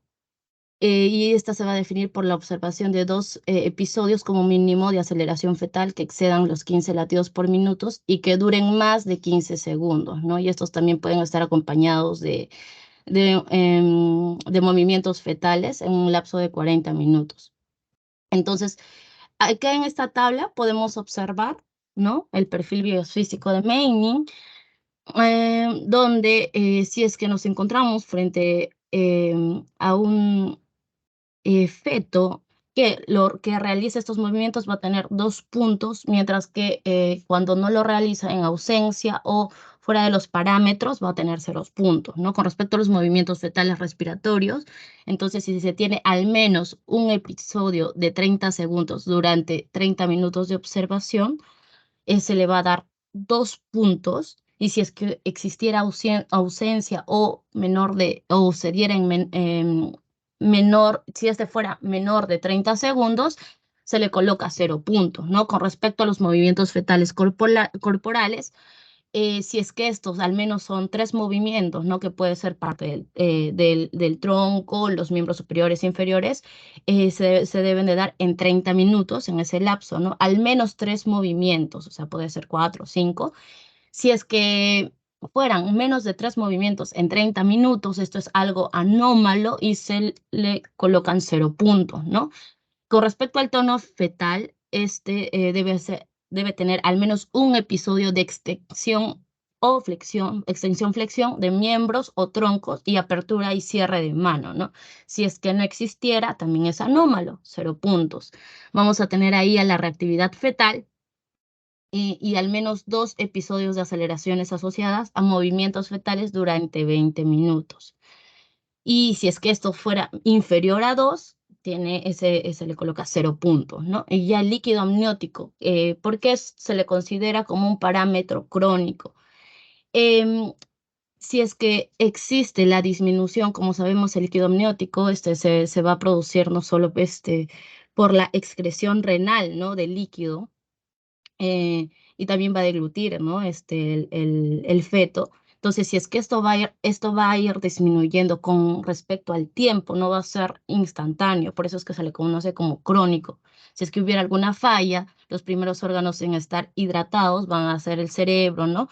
y esta se va a definir por la observación de 2 episodios como mínimo de aceleración fetal que excedan los 15 latidos por minuto y que duren más de 15 segundos, ¿no? Y estos también pueden estar acompañados de movimientos fetales en un lapso de 40 minutos. Entonces, acá en esta tabla podemos observar, ¿no? El perfil biofísico de Meining, donde si es que nos encontramos frente a un feto que realiza estos movimientos va a tener 2 puntos, mientras que cuando no lo realiza en ausencia o fuera de los parámetros va a tener 0 puntos, ¿no? Con respecto a los movimientos fetales respiratorios, entonces si se tiene al menos un episodio de 30 segundos durante 30 minutos de observación, se le va a dar 2 puntos. Y si es que existiera ausencia o o se diera menor, si este fuera menor de 30 segundos, se le coloca 0 puntos, ¿no? Con respecto a los movimientos fetales corporales, si es que estos al menos son 3 movimientos, ¿no? Que puede ser parte del tronco, los miembros superiores e inferiores, se deben de dar en 30 minutos en ese lapso, ¿no? Al menos 3 movimientos, o sea, puede ser 4 o 5. Si es que fueran menos de 3 movimientos en 30 minutos, esto es algo anómalo y se le colocan 0 puntos, ¿no? Con respecto al tono fetal, debe tener al menos un episodio de extensión o flexión, extensión-flexión de miembros o troncos y apertura y cierre de mano, ¿no? Si es que no existiera, también es anómalo, 0 puntos. Vamos a tener ahí a la reactividad fetal y al menos 2 episodios de aceleraciones asociadas a movimientos fetales durante 20 minutos. Y si es que esto fuera inferior a 2, se le coloca 0 puntos, ¿no? Y ya el líquido amniótico, ¿por qué se le considera como un parámetro crónico? Si es que existe la disminución, como sabemos, el líquido amniótico se va a producir no solo por la excreción renal, ¿no? Del líquido, y también va a deglutir, ¿no? El feto. Entonces, si es que esto va a ir disminuyendo con respecto al tiempo, no va a ser instantáneo, por eso es que se le conoce como crónico. Si es que hubiera alguna falla, los primeros órganos en estar hidratados van a ser el cerebro, ¿no?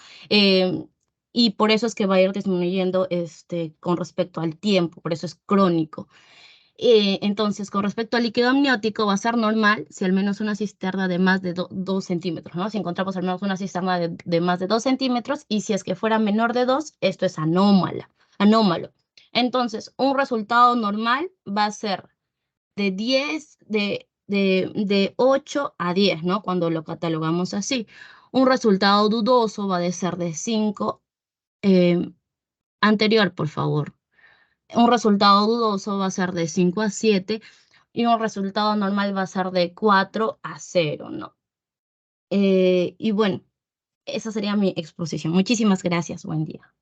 y por eso es que va a ir disminuyendo con respecto al tiempo, por eso es crónico. Entonces, con respecto al líquido amniótico, va a ser normal si al menos una cisterna de más de 2 centímetros, ¿no? Si encontramos al menos una cisterna de más de 2 centímetros, y si es que fuera menor de 2, esto es anómalo. Entonces, un resultado normal va a ser de 10, de 8 a 10, ¿no? Cuando lo catalogamos así. Un resultado dudoso va a ser de 5, anterior, por favor. Un resultado dudoso va a ser de 5 a 7 y un resultado normal va a ser de 4 a 0, ¿no? Y bueno, esa sería mi exposición. Muchísimas gracias. Buen día.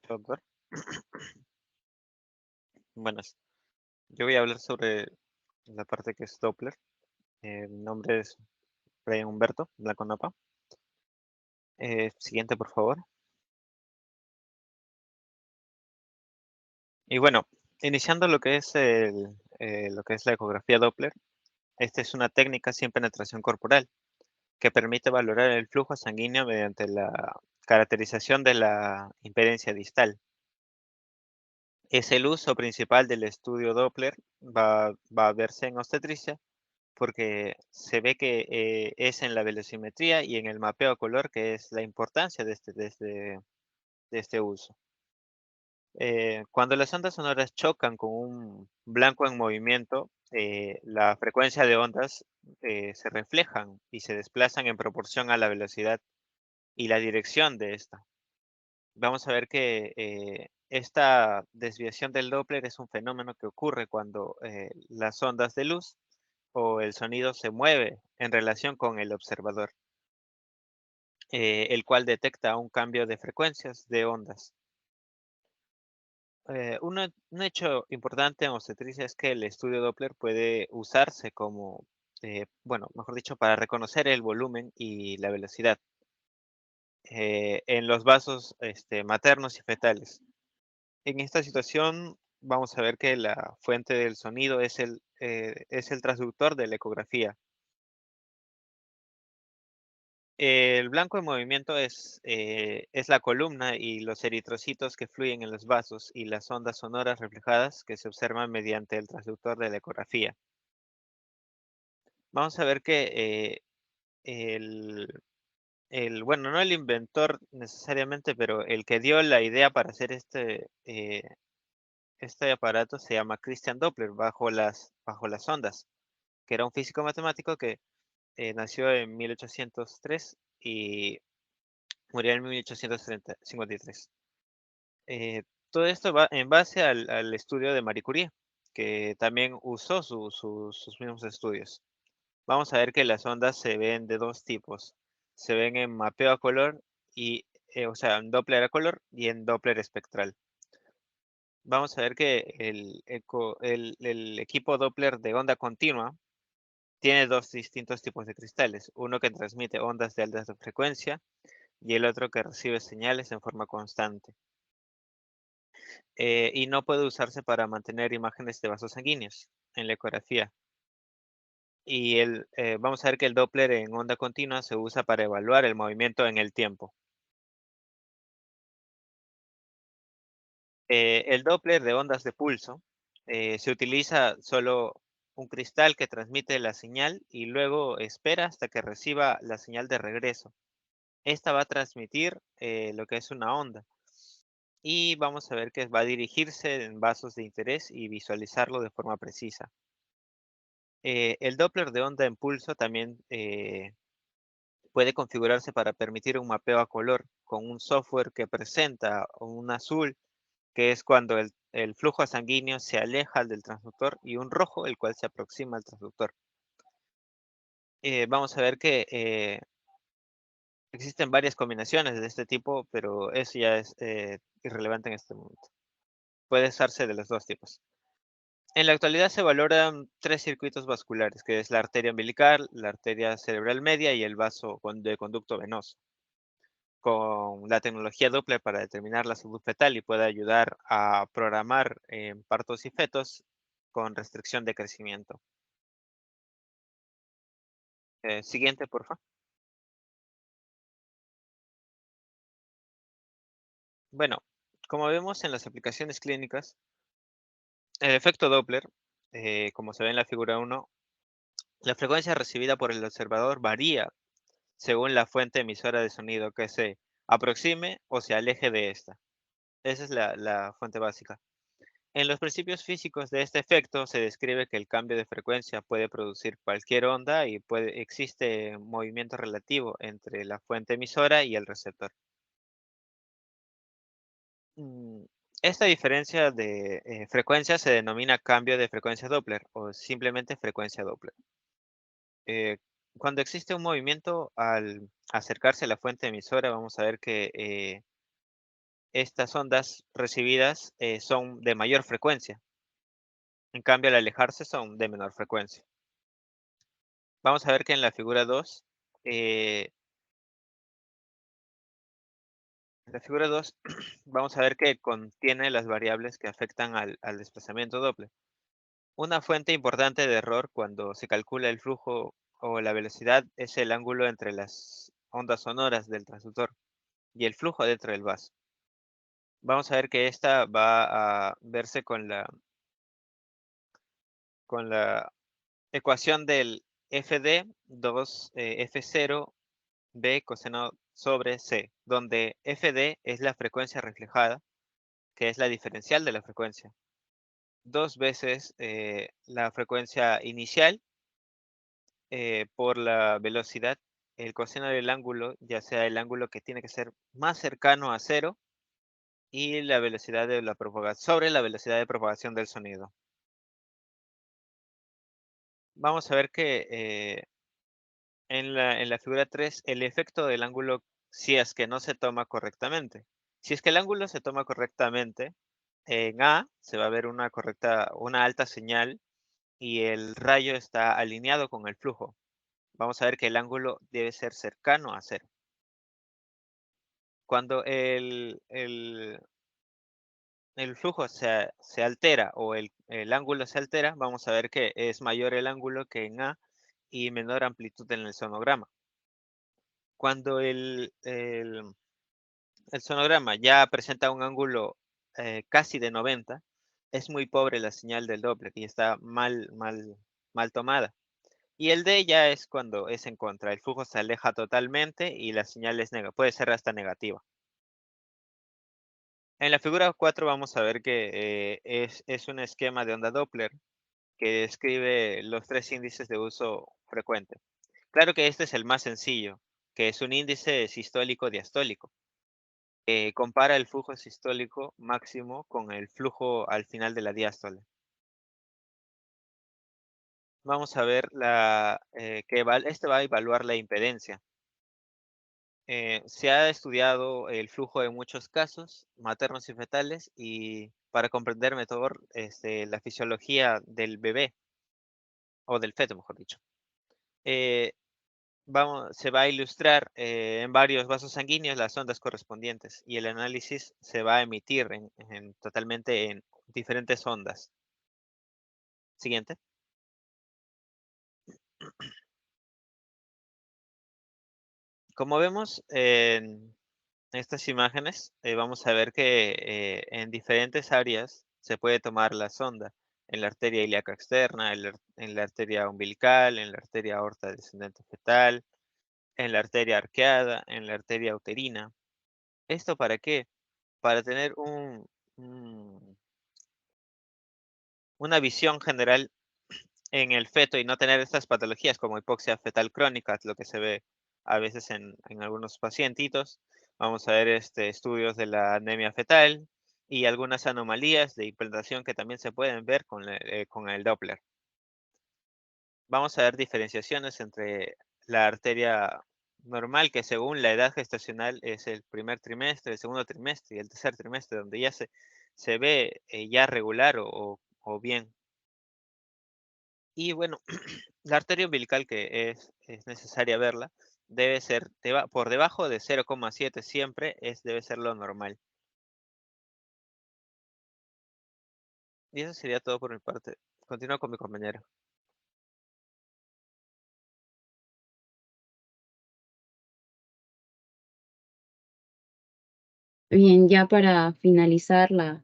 Doctor. Buenas. Yo voy a hablar sobre la parte que es Doppler. Mi nombre es Brian Humberto Blanco Napa. Siguiente, por favor. Y bueno, iniciando lo que es la ecografía Doppler, esta es una técnica sin penetración corporal que permite valorar el flujo sanguíneo mediante la caracterización de la impedencia distal. Es el uso principal del estudio Doppler, va a verse en obstetricia, porque se ve que es en la velocimetría y en el mapeo a color que es la importancia de este uso. Cuando las ondas sonoras chocan con un blanco en movimiento, la frecuencia de ondas se reflejan y se desplazan en proporción a la velocidad y la dirección de esta. Vamos a ver que esta desviación del Doppler es un fenómeno que ocurre cuando las ondas de luz o el sonido se mueve en relación con el observador, el cual detecta un cambio de frecuencias de ondas. Un hecho importante en obstetricia es que el estudio Doppler puede usarse como, bueno, mejor dicho, para reconocer el volumen y la velocidad en los vasos maternos y fetales. En esta situación vamos a ver que la fuente del sonido es el transductor de la ecografía. El blanco en movimiento es la columna y los eritrocitos que fluyen en los vasos y las ondas sonoras reflejadas que se observan mediante el transductor de la ecografía. Vamos a ver que bueno, no el inventor necesariamente, pero el que dio la idea para hacer este aparato se llama Christian Doppler, bajo las ondas, que era un físico matemático que nació en 1803 y murió en 1853. Todo esto va en base al estudio de Marie Curie, que también usó sus mismos estudios. Vamos a ver que las ondas se ven de dos tipos. Se ven en mapeo a color y, o sea, en Doppler a color y en Doppler espectral. Vamos a ver que el equipo Doppler de onda continua tiene dos distintos tipos de cristales. Uno que transmite ondas de alta frecuencia y el otro que recibe señales en forma constante. Y no puede usarse para mantener imágenes de vasos sanguíneos en la ecografía. Y vamos a ver que el Doppler en onda continua se usa para evaluar el movimiento en el tiempo. El Doppler de ondas de pulso se utiliza solo un cristal que transmite la señal y luego espera hasta que reciba la señal de regreso. Esta va a transmitir lo que es una onda. Y vamos a ver que va a dirigirse en vasos de interés y visualizarlo de forma precisa. El Doppler de onda en pulso también puede configurarse para permitir un mapeo a color con un software que presenta un azul, que es cuando el flujo sanguíneo se aleja del transductor, y un rojo, el cual se aproxima al transductor. Vamos a ver que existen varias combinaciones de este tipo, pero eso ya es irrelevante en este momento. Puede usarse de los dos tipos. En la actualidad se valoran 3 circuitos vasculares, que es la arteria umbilical, la arteria cerebral media y el vaso de conducto venoso, con la tecnología Doppler para determinar la salud fetal y puede ayudar a programar partos y fetos con restricción de crecimiento. Siguiente, por favor. Bueno, como vemos en las aplicaciones clínicas, el efecto Doppler, como se ve en la figura 1, la frecuencia recibida por el observador varía según la fuente emisora de sonido que se aproxime o se aleje de esta. Esa es la fuente básica. En los principios físicos de este efecto se describe que el cambio de frecuencia puede producir cualquier onda y existe movimiento relativo entre la fuente emisora y el receptor. Mm, Esta diferencia de frecuencia se denomina cambio de frecuencia Doppler o simplemente frecuencia Doppler. Cuando existe un movimiento al acercarse a la fuente emisora, vamos a ver que estas ondas recibidas son de mayor frecuencia. En cambio, al alejarse son de menor frecuencia. Vamos a ver que en la figura 2, en la figura 2 vamos a ver que contiene las variables que afectan al desplazamiento Doppler. Una fuente importante de error cuando se calcula el flujo o la velocidad es el ángulo entre las ondas sonoras del transductor y el flujo dentro del vaso. Vamos a ver que esta va a verse con la ecuación del FD 2 F0 B coseno sobre C, donde FD es la frecuencia reflejada, que es la diferencial de la frecuencia. 2 veces la frecuencia inicial por la velocidad, el coseno del ángulo, ya sea el ángulo que tiene que ser más cercano a cero, y la velocidad de la propagación sobre la velocidad de propagación del sonido. Vamos a ver que en la figura 3 el efecto del ángulo, si es que no se toma correctamente. Si es que el ángulo se toma correctamente, en A se va a ver una alta señal y el rayo está alineado con el flujo. Vamos a ver que el ángulo debe ser cercano a cero. Cuando el flujo se altera o el ángulo se altera, vamos a ver que es mayor el ángulo que en A y menor amplitud en el sonograma. Cuando el sonograma ya presenta un ángulo casi de 90, es muy pobre la señal del Doppler y está mal tomada. Y el D ya es cuando es en contra, el flujo se aleja totalmente y la señal puede ser hasta negativa. En la figura 4 vamos a ver que es un esquema de onda Doppler que describe los 3 índices de uso frecuente. Claro que este es el más sencillo, que es un índice sistólico diastólico. Compara el flujo sistólico máximo con el flujo al final de la diástole. Vamos a ver este va a evaluar la impedencia. Se ha estudiado el flujo en muchos casos, maternos y fetales, y para comprender mejor la fisiología del bebé, o del feto, mejor dicho. Eh, se va a ilustrar en varios vasos sanguíneos las ondas correspondientes y el análisis se va a emitir totalmente en diferentes ondas. Siguiente. Como vemos en estas imágenes, vamos a ver que en diferentes áreas se puede tomar la sonda. En la arteria ilíaca externa, en la arteria umbilical, en la arteria aorta descendente fetal, en la arteria arqueada, en la arteria uterina. ¿Esto para qué? Para tener un- una visión general en el feto y no tener estas patologías como hipoxia fetal crónica, lo que se ve a veces en algunos pacientitos. Vamos a ver estudios de la anemia fetal y algunas anomalías de implantación que también se pueden ver con el Doppler. Vamos a ver diferenciaciones entre la arteria normal, que según la edad gestacional es el primer trimestre, el segundo trimestre y el tercer trimestre, donde ya se ve ya regular o bien. Y bueno, la arteria umbilical que es necesaria verla, debe ser por debajo de 0,7 siempre, debe ser lo normal. Y eso sería todo por mi parte. Continúo con mi compañero. Bien, ya para finalizar la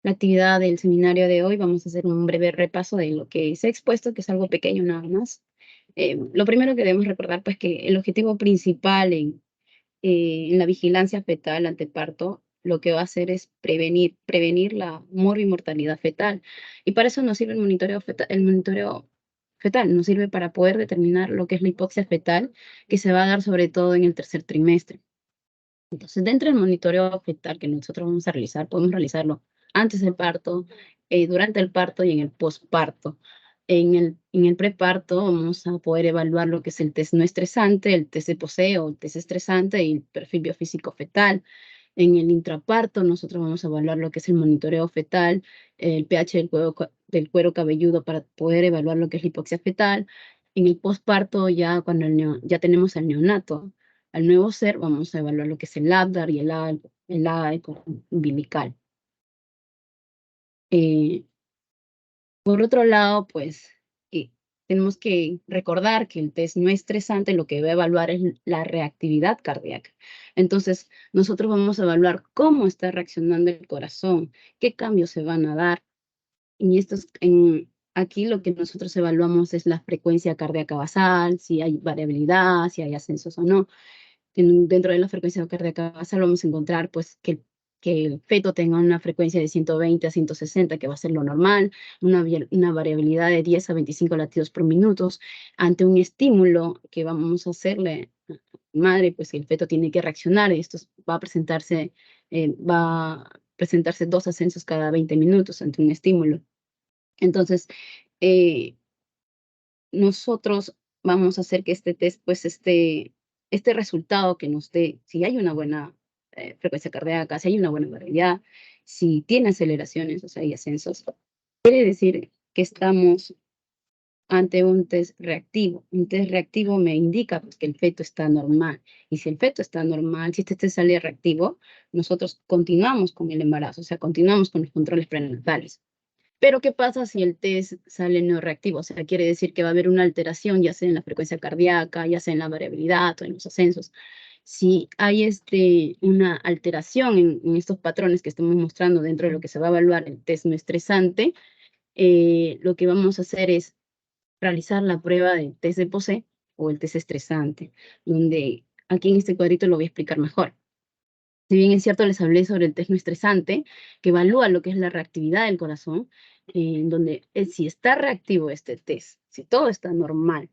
actividad del seminario de hoy, vamos a hacer un breve repaso de lo que se ha expuesto, que es algo pequeño nada más. Lo primero que debemos recordar, pues, que el objetivo principal en la vigilancia fetal ante parto, lo que va a hacer es prevenir la morbimortalidad fetal. Y para eso nos sirve el monitoreo fetal, nos sirve para poder determinar lo que es la hipoxia fetal, que se va a dar sobre todo en el tercer trimestre. Entonces, dentro del monitoreo fetal que nosotros vamos a realizar, podemos realizarlo antes del parto, durante el parto y en el posparto. En el preparto vamos a poder evaluar lo que es el test no estresante, el test de poseo, el test estresante y el perfil biofísico fetal. En el intraparto nosotros vamos a evaluar lo que es el monitoreo fetal, el pH del cuero cabelludo para poder evaluar lo que es la hipoxia fetal. En el posparto, ya cuando ya tenemos al neonato, al nuevo ser, vamos a evaluar lo que es el LABDAR y el eco umbilical. Por otro lado, pues tenemos que recordar que el test no estresante lo que va a evaluar es la reactividad cardíaca. Entonces, nosotros vamos a evaluar cómo está reaccionando el corazón, qué cambios se van a dar. Y aquí lo que nosotros evaluamos es la frecuencia cardíaca basal, si hay variabilidad, si hay ascensos o no. Dentro de la frecuencia cardíaca basal vamos a encontrar pues que el feto tenga una frecuencia de 120 a 160, que va a ser lo normal, una variabilidad de 10 a 25 latidos por minuto. Ante un estímulo que vamos a hacerle a la madre, pues el feto tiene que reaccionar. Esto va a presentarse 2 ascensos cada 20 minutos ante un estímulo. Entonces, nosotros vamos a hacer que este test, pues este resultado que nos dé, si hay una buena frecuencia cardíaca, si hay una buena variabilidad, si tiene aceleraciones, o sea, hay ascensos, quiere decir que estamos ante un test reactivo. Un test reactivo me indica pues, que el feto está normal. Y si el feto está normal, si este test sale reactivo, nosotros continuamos con el embarazo, o sea, continuamos con los controles prenatales. Pero, ¿qué pasa si el test sale no reactivo? O sea, quiere decir que va a haber una alteración, ya sea en la frecuencia cardíaca, ya sea en la variabilidad o en los ascensos. Si hay una alteración en estos patrones que estamos mostrando dentro de lo que se va a evaluar el test no estresante, lo que vamos a hacer es realizar la prueba del test de POSE o el test estresante, donde aquí en este cuadrito lo voy a explicar mejor. Si bien es cierto, les hablé sobre el test no estresante, que evalúa lo que es la reactividad del corazón, en donde si está reactivo este test, si todo está normal,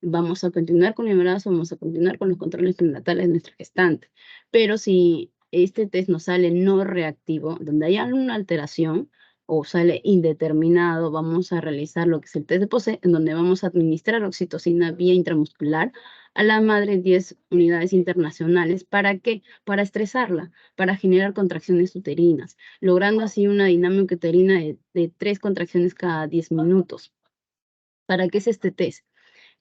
vamos a continuar con el embarazo, vamos a continuar con los controles prenatales de nuestra gestante. Pero si este test nos sale no reactivo, donde hay alguna alteración o sale indeterminado, vamos a realizar lo que es el test de POSE, en donde vamos a administrar oxitocina vía intramuscular a la madre 10 unidades internacionales. ¿Para qué? Para estresarla, para generar contracciones uterinas, logrando así una dinámica uterina de 3 contracciones cada 10 minutos. ¿Para qué es este test?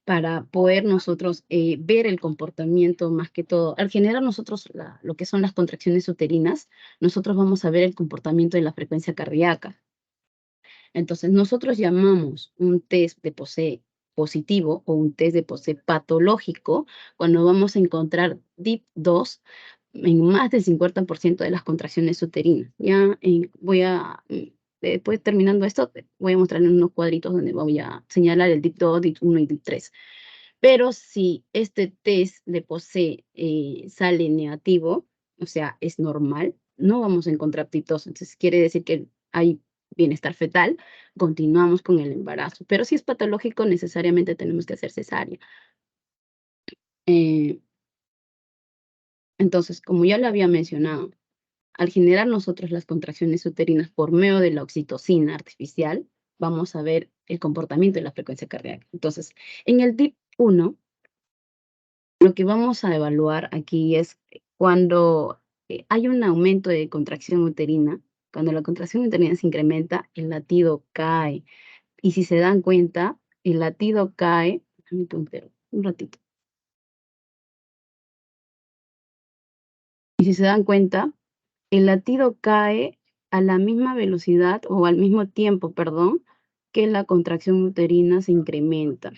Para poder nosotros ver el comportamiento más que todo. Al generar nosotros lo que son las contracciones uterinas, nosotros vamos a ver el comportamiento de la frecuencia cardíaca. Entonces, nosotros llamamos un test de POSE positivo o un test de POSE patológico cuando vamos a encontrar DIP2 en más del 50% de las contracciones uterinas. Ya después terminando esto, voy a mostrarles unos cuadritos donde voy a señalar el DIP2, DIP1 y DIP3. Pero si este test de POSE sale negativo, o sea, es normal, no vamos a encontrar DIP2. Entonces, quiere decir que hay bienestar fetal, continuamos con el embarazo. Pero si es patológico, necesariamente tenemos que hacer cesárea. Entonces, como ya lo había mencionado, al generar nosotros las contracciones uterinas por medio de la oxitocina artificial, vamos a ver el comportamiento de la frecuencia cardíaca. Entonces, en el DIP1, lo que vamos a evaluar aquí es cuando hay un aumento de contracción uterina. Cuando la contracción uterina se incrementa, el latido cae. Y si se dan cuenta, el latido cae, un ratito. Y si se dan cuenta, el latido cae a la misma velocidad o al mismo tiempo, perdón, que la contracción uterina se incrementa.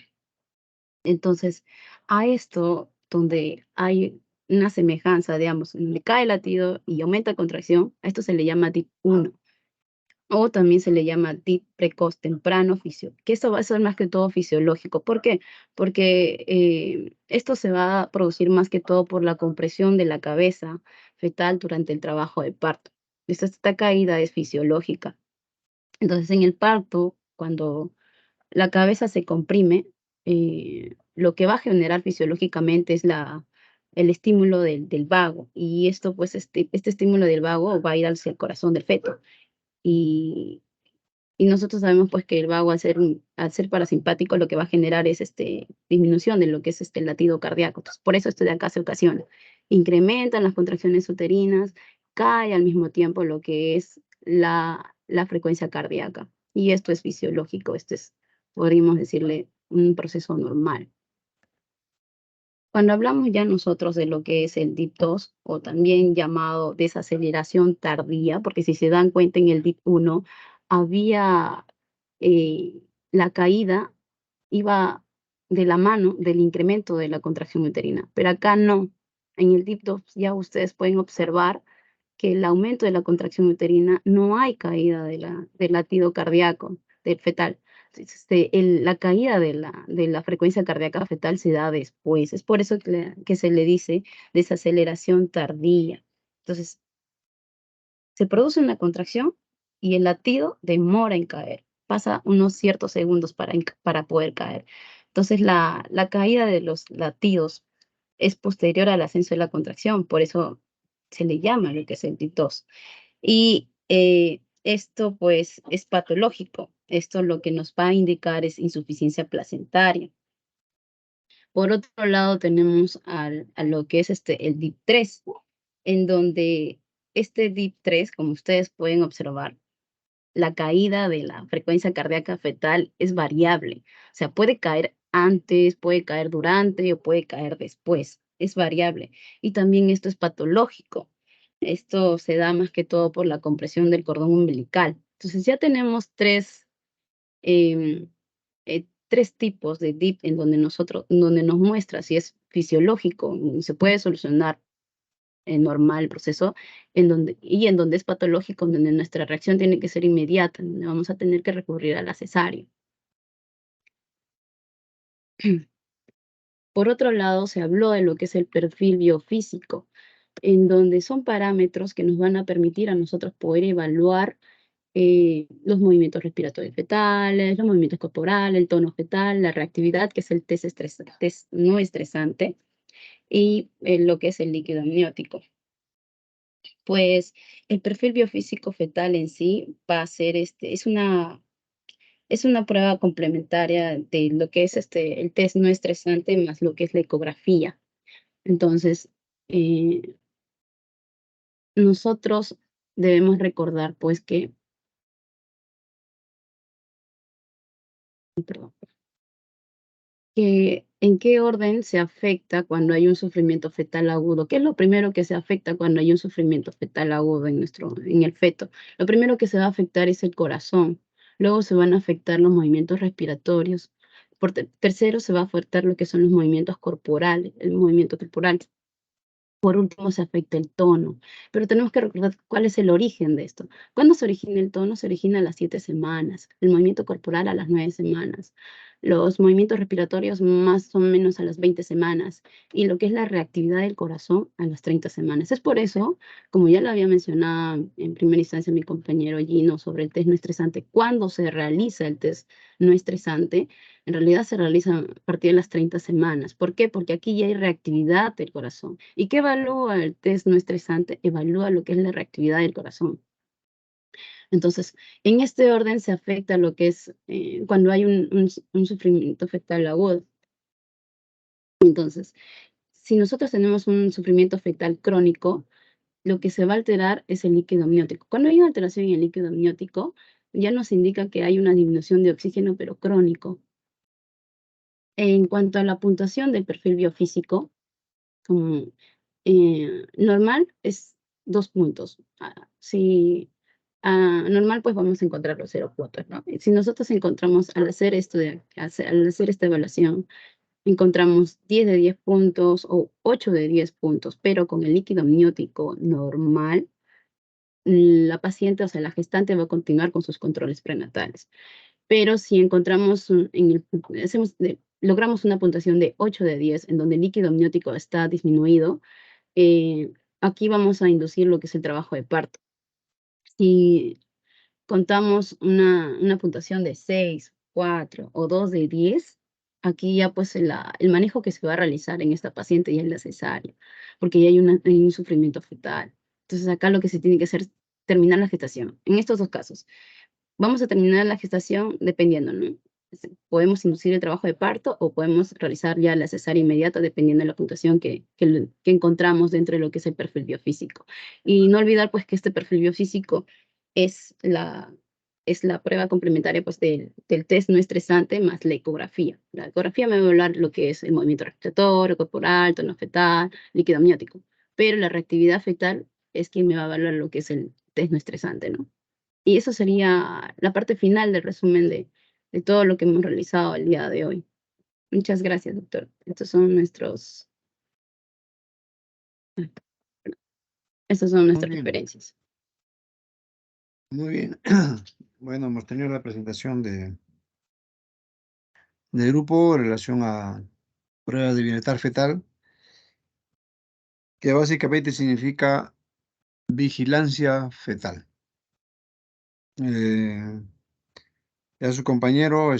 Entonces, a esto, donde hay una semejanza, digamos, en donde cae el latido y aumenta contracción, a esto se le llama DIP 1. O también se le llama DIP precoz temprano, que esto va a ser más que todo fisiológico. ¿Por qué? Porque esto se va a producir más que todo por la compresión de la cabeza fetal durante el trabajo de parto. Esta caída es fisiológica. Entonces, en el parto, cuando la cabeza se comprime, lo que va a generar fisiológicamente es el estímulo del vago. Y esto, pues, este estímulo del vago va a ir hacia el corazón del feto. Y nosotros sabemos pues que el vago al ser parasimpático lo que va a generar es disminución de lo que es el latido cardíaco. Entonces, por eso esto de acá se ocasiona. Incrementan las contracciones uterinas, cae al mismo tiempo lo que es la frecuencia cardíaca. Y esto es fisiológico, podríamos decirle, un proceso normal. Cuando hablamos ya nosotros de lo que es el DIP 2, o también llamado desaceleración tardía, porque si se dan cuenta en el DIP 1, había la caída, iba de la mano del incremento de la contracción uterina, pero acá no. En el DIP 2 ya ustedes pueden observar que el aumento de la contracción uterina no hay caída del latido cardíaco, del fetal. La caída de la frecuencia cardíaca fetal se da después. Es por eso que se le dice desaceleración tardía. Entonces, se produce una contracción y el latido demora en caer. Pasa unos ciertos segundos para poder caer. Entonces, la caída de los latidos es posterior al ascenso de la contracción. Por eso se le llama lo que es el DIP 2. Y esto pues es patológico. Esto lo que nos va a indicar es insuficiencia placentaria. Por otro lado tenemos a lo que es el DIP 3, en donde este DIP 3, como ustedes pueden observar, la caída de la frecuencia cardíaca fetal es variable. O sea, puede caer antes, puede caer durante o puede caer después. Es variable. Y también esto es patológico. Esto se da más que todo por la compresión del cordón umbilical. Entonces ya tenemos tres tipos de DIP en donde nos muestra si es fisiológico, se puede solucionar normal el proceso, en donde es patológico, en donde nuestra reacción tiene que ser inmediata, en donde vamos a tener que recurrir a la cesárea. Por otro lado, se habló de lo que es el perfil biofísico, en donde son parámetros que nos van a permitir a nosotros poder evaluar los movimientos respiratorios fetales, los movimientos corporales, el tono fetal, la reactividad, que es el test no estresante, y lo que es el líquido amniótico. Pues el perfil biofísico fetal en sí va a ser es una prueba complementaria de lo que es el test no estresante más lo que es la ecografía. Entonces, nosotros debemos recordar pues que, perdón, que en qué orden se afecta cuando hay un sufrimiento fetal agudo. ¿Qué es lo primero que se afecta cuando hay un sufrimiento fetal agudo en el feto? Lo primero que se va a afectar es el corazón. Luego se van a afectar los movimientos respiratorios. Tercero, se va a afectar lo que son los movimientos corporales, el movimiento corporal. Por último, se afecta el tono. Pero tenemos que recordar cuál es el origen de esto. ¿Cuándo se origina el tono? Se origina a las 7 semanas. El movimiento corporal a las 9 semanas. Los movimientos respiratorios más o menos a las 20 semanas. Y lo que es la reactividad del corazón a las 30 semanas. Es por eso, como ya lo había mencionado en primera instancia mi compañero Gino sobre el test no estresante, cuando se realiza el test no estresante, en realidad se realiza a partir de las 30 semanas. ¿Por qué? Porque aquí ya hay reactividad del corazón. ¿Y qué evalúa el test no estresante? Evalúa lo que es la reactividad del corazón. Entonces, en este orden se afecta lo que es cuando hay un sufrimiento fetal agudo. Entonces, si nosotros tenemos un sufrimiento fetal crónico, lo que se va a alterar es el líquido amniótico. Cuando hay una alteración en el líquido amniótico, ya nos indica que hay una disminución de oxígeno, pero crónico. En cuanto a la puntuación del perfil biofísico, normal es 2 puntos. Normal, pues vamos a encontrar los 0 puntos, ¿no? Si nosotros encontramos al hacer esta evaluación, encontramos 10 de 10 puntos o 8 de 10 puntos, pero con el líquido amniótico normal, la paciente, o sea, la gestante va a continuar con sus controles prenatales. Pero si encontramos, logramos una puntuación de 8 de 10, en donde el líquido amniótico está disminuido, aquí vamos a inducir lo que es el trabajo de parto. Si contamos una puntuación de 6, 4 o 2 de 10, aquí ya pues el manejo que se va a realizar en esta paciente ya es la cesárea, porque ya hay un sufrimiento fetal. Entonces acá lo que se tiene que hacer es terminar la gestación. En estos dos casos, vamos a terminar la gestación dependiendo, ¿no? Podemos inducir el trabajo de parto o podemos realizar ya la cesárea inmediata dependiendo de la puntuación que encontramos dentro de lo que es el perfil biofísico. Y no olvidar pues que este perfil biofísico es la prueba complementaria pues del test no estresante más la ecografía. La ecografía me va a hablar lo que es el movimiento respiratorio, corporal, tono fetal, líquido amniótico, pero la reactividad fetal es quien me va a evaluar lo que es el test no estresante, ¿no? Y eso sería la parte final del resumen de todo lo que hemos realizado el día de hoy. Muchas gracias, doctor. Estas son nuestras Muy bien, referencias. muy bien. Bueno, hemos tenido la presentación del grupo en relación a pruebas de bienestar fetal, que básicamente significa vigilancia fetal. Ya su compañero,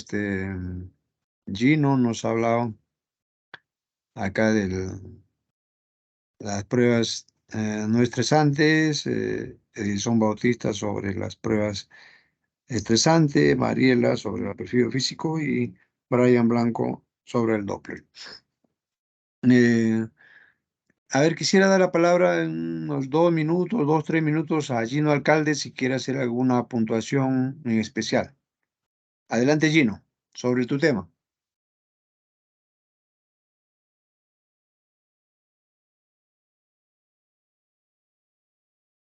Gino, nos ha hablado acá de las pruebas no estresantes, Edison Bautista sobre las pruebas estresantes, Mariela sobre el perfil físico y Brian Blanco sobre el Doppler. A ver, quisiera dar la palabra en unos 2 minutos, 3 minutos a Gino Alcalde si quiere hacer alguna puntuación en especial. Adelante, Gino, sobre tu tema.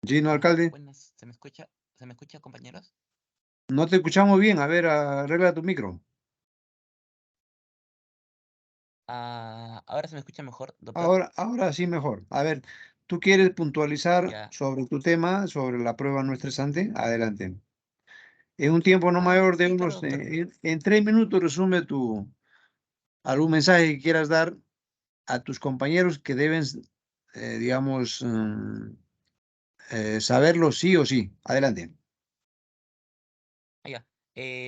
Gino Alcalde, Buenas, ¿se me escucha? ¿Se me escucha, compañeros? no te escuchamos bien. A ver, arregla tu micro. ¿Ahora se me escucha mejor, doctor? Ahora sí mejor. A ver, ¿tú quieres puntualizar Ya. sobre tu tema, sobre la prueba no estresante? Adelante. En un tiempo no mayor de Sí, claro, unos, doctor. en 3 minutos, resume algún mensaje que quieras dar a tus compañeros que deben, digamos, saberlo sí o sí. Adelante. Ya.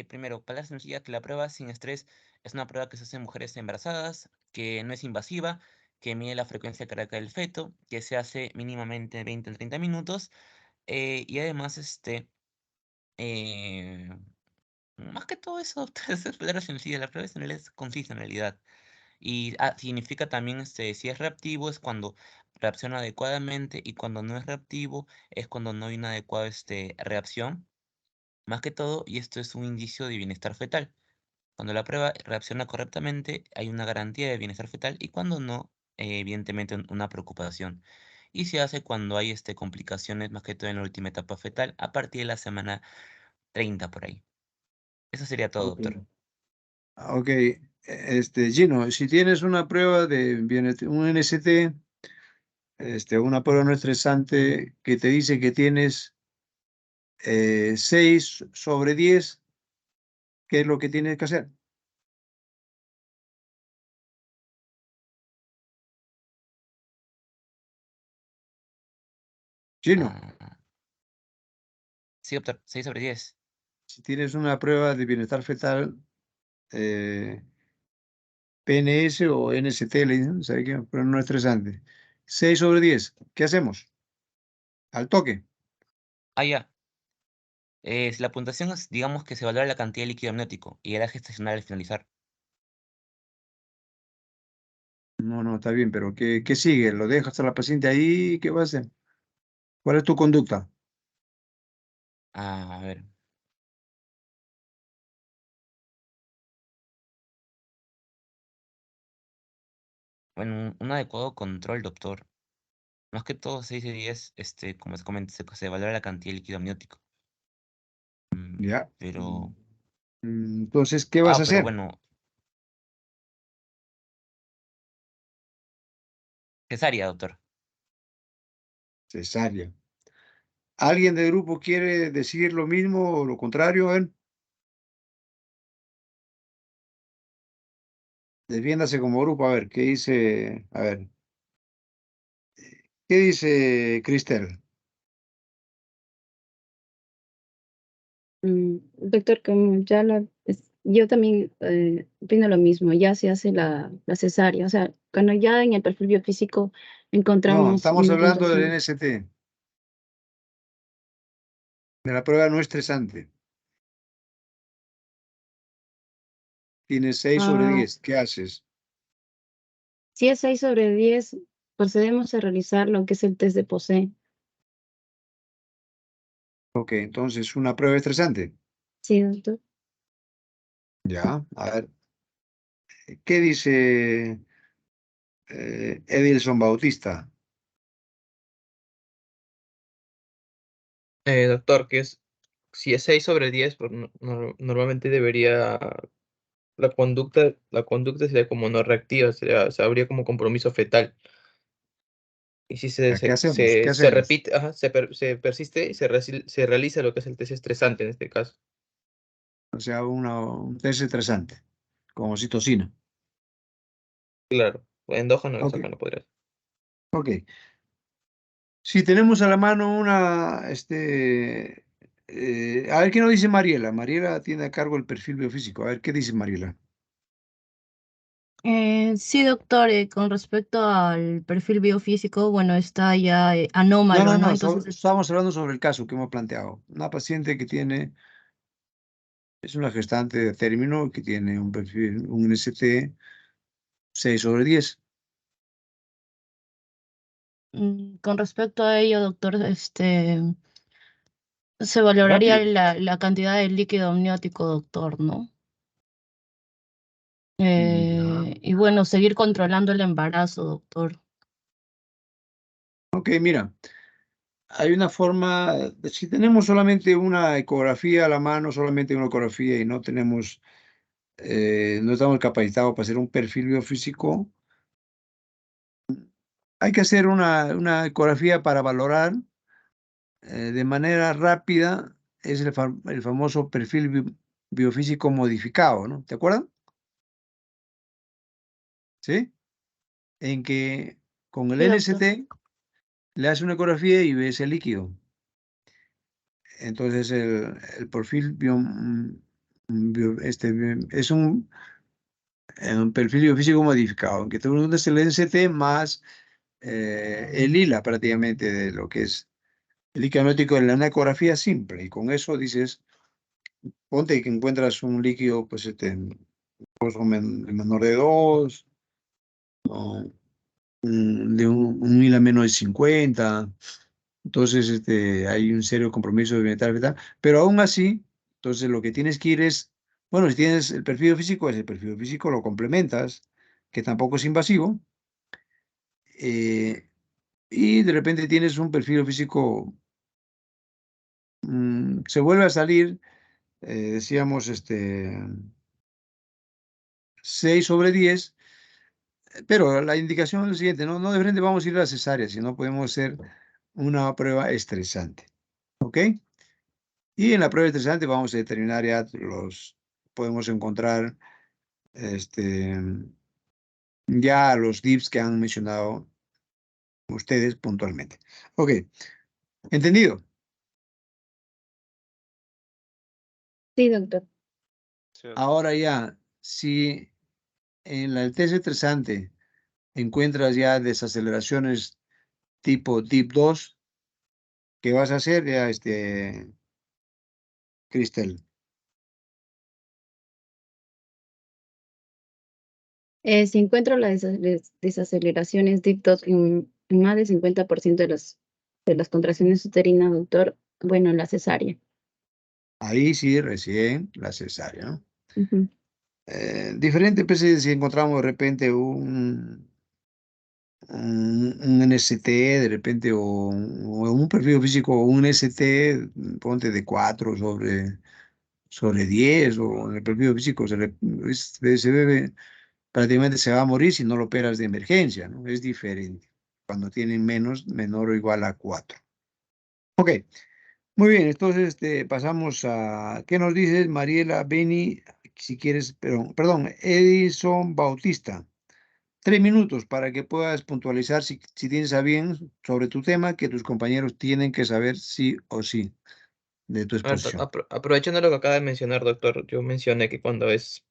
Primero, palabras sencillas, que la prueba sin estrés es una prueba que se hace en mujeres embarazadas, que no es invasiva, que mide la frecuencia cardíaca del feto, que se hace mínimamente 20 a 30 minutos, y además, eh, más que todo eso, es palabras sencillas, la prueba es concisa en realidad. Y significa también, si es reactivo es cuando reacciona adecuadamente y cuando no es reactivo es cuando no hay una adecuada, reacción. Más que todo, y esto es un indicio de bienestar fetal. Cuando la prueba reacciona correctamente, hay una garantía de bienestar fetal y cuando no, evidentemente una preocupación. Y se hace cuando hay, complicaciones, más que todo en la última etapa fetal, a partir de la semana 30 por ahí. Eso sería todo, Ok. doctor. Ok, Gino, si tienes una prueba de un NST, una prueba no estresante que te dice que tienes 6 sobre 10, ¿qué es lo que tienes que hacer? Gino, Ah, sí, doctor, 6 sobre 10. si tienes una prueba de bienestar fetal, eh, PNS o NST, le dicen, ¿sabe qué? Pero no estresante. 6 sobre 10, ¿qué hacemos? Al toque. Ah, ya. Si la puntuación es, digamos que se valora la cantidad de líquido amniótico y el gestacional al finalizar. No, no, está bien, pero ¿qué sigue? ¿Lo dejas a la paciente ahí? ¿Qué va a hacer? ¿Cuál es tu conducta? A ver. Bueno, un adecuado control, doctor. Más que todo 6 de 10, como se comenta, se valora la cantidad de líquido amniótico. Ya. Pero, Entonces, ¿qué vas a pero hacer? bueno, Cesárea, doctor. Cesárea. ¿Alguien del grupo quiere decir lo mismo o lo contrario? A ver. Defiéndase como grupo. A ver, ¿qué dice? A ver. ¿Qué dice Cristel? Doctor, como ya yo también opino lo mismo, ya se hace la cesárea, o sea, cuando ya en el perfil biofísico No, encontramos estamos una hablando del puntuación. NST, de la prueba no estresante. Tienes 6 sobre Ah, 10. ¿Qué haces? si es 6/10, procedemos a realizar lo que es el test de POSE. Ok, entonces una prueba estresante. Sí, doctor. Ya, a ver. ¿Qué dice Edilson Bautista? Doctor, si es 6 sobre 10, pues normalmente debería, la conducta sería como no reactiva, habría como compromiso fetal. Y si se, ¿Qué se, hacemos? ¿Qué se, se hacemos? repite, ajá, se persiste y se realiza lo que es el test estresante en este caso. O sea, un test estresante, como citocina. Claro, endógeno o Ok, exógeno podría ser. ok. Si tenemos a la mano a ver qué nos dice Mariela. Mariela tiene a cargo el perfil biofísico. A ver qué dice Mariela. Sí, doctor, con respecto al perfil biofísico, bueno, está ya No, anómalo, no, ¿no? no, Entonces, estamos hablando sobre el caso que hemos planteado. Una paciente que es una gestante de término que tiene un perfil, un ST 6 sobre 10. con respecto a ello, doctor, se valoraría Rápido. la cantidad de líquido amniótico, doctor, ¿no? Ya. Y bueno, seguir controlando el embarazo, doctor. Ok, mira, hay una forma, si tenemos solamente una ecografía a la mano, solamente una ecografía y no estamos capacitados para hacer un perfil biofísico, hay que hacer una ecografía para valorar de manera rápida, es el famoso perfil biofísico modificado, ¿no? ¿Te acuerdas? ¿Sí? En que con el Sí, doctor. NST le hace una ecografía y ves el líquido. Entonces el perfil es un perfil biofísico modificado, en que tú unes el NST más el ILA prácticamente de lo que es el líquido amniótico en la ecografía simple. Y con eso dices, ponte que encuentras un líquido, pues menor de 2 o de un ILA menos de 50. Entonces, hay un serio compromiso de bienestar fetal, pero aún así, entonces lo que tienes que ir es, bueno, si tienes el perfil físico, es el perfil físico, lo complementas, que tampoco es invasivo, eh, y de repente tienes un perfil físico, se vuelve a salir, decíamos, 6 sobre 10, pero la indicación es la siguiente, no de frente vamos a ir a la cesárea, sino podemos hacer una prueba estresante, ¿ok? Y en la prueba estresante vamos a determinar podemos encontrar este, ya los dips que han mencionado ustedes puntualmente. Ok, entendido. Sí, doctor. Sí, doctor. Ahora ya, si en el test estresante encuentras ya desaceleraciones tipo dip 2, ¿qué vas a hacer ya, Cristel? Si encuentro las desaceleraciones DIP2 en más del 50% de las contracciones uterinas, doctor, bueno, la cesárea. Ahí sí, recién la cesárea, ¿no? Ujú. Diferente, pues, si encontramos de repente un NST de repente o un perfil físico, un ST, ponte de 4 sobre 10 o en el perfil físico se bebe, prácticamente se va a morir si no lo operas de emergencia, ¿no? Es diferente. cuando tienen menor o igual a 4. Ok, muy bien, entonces pasamos a, ¿qué nos dices, Mariela, Beni, si quieres, perdón, Edison Bautista? 3 minutos para que puedas puntualizar si tienes a bien sobre tu tema que tus compañeros tienen que saber sí o sí de tu A ver, exposición. aprovechando lo que acaba de mencionar, doctor, yo mencioné que cuando es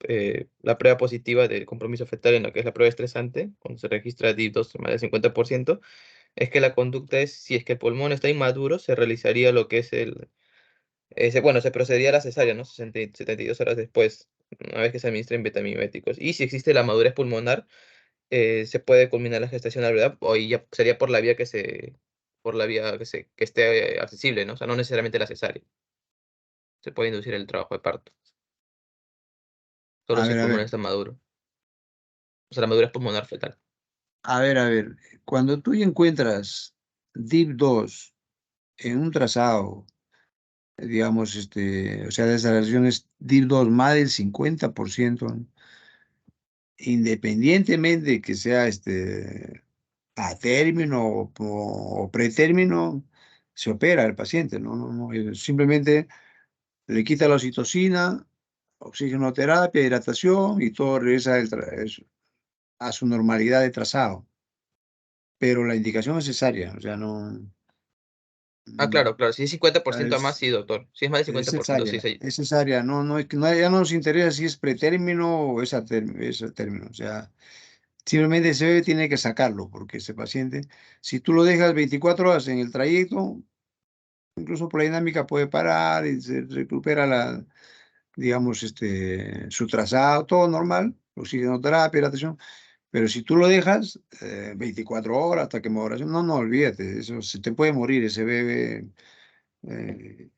la prueba positiva del compromiso fetal en lo que es la prueba estresante, cuando se registra DIP2 más del 50%, es que la conducta es, si es que el pulmón está inmaduro, se realizaría lo que es bueno, se procedería a la cesárea, ¿no? 72 horas después, una vez que se administren betamiméticos. Y si existe la madurez pulmonar, se puede culminar la gestación a la verdad, o ahí ya sería por la vía que esté accesible, ¿no? O sea, no necesariamente la cesárea. Se puede inducir el trabajo de parto, solo A si el ver, a pulmón ver, está maduro. O sea, la madurez pulmonar fetal. a ver. Cuando tú ya encuentras DIP2 en un trazado, digamos, o sea, las relaciones DIP2 más del 50%, independientemente que sea a término o pretérmino, se opera el paciente, no, simplemente le quita la oxitocina, oxigenoterapia, hidratación y todo regresa a su normalidad de trazado. Pero la indicación es cesárea, o sea, no. Ah, claro, claro. Si es 50% a más, Es, sí, doctor. Si es más del es 50%, sí. cesárea, es cesárea, no, es que ya no nos interesa si es pretérmino o es a término, o sea, simplemente ese bebé tiene que sacarlo, porque ese paciente, si tú lo dejas 24 horas en el trayecto, incluso por la dinámica puede parar y se recupera digamos, su trazado, todo normal, oxigenoterapia, hidratación, pero si tú lo dejas 24 horas hasta que muera, no, olvídate, eso se te puede morir ese bebé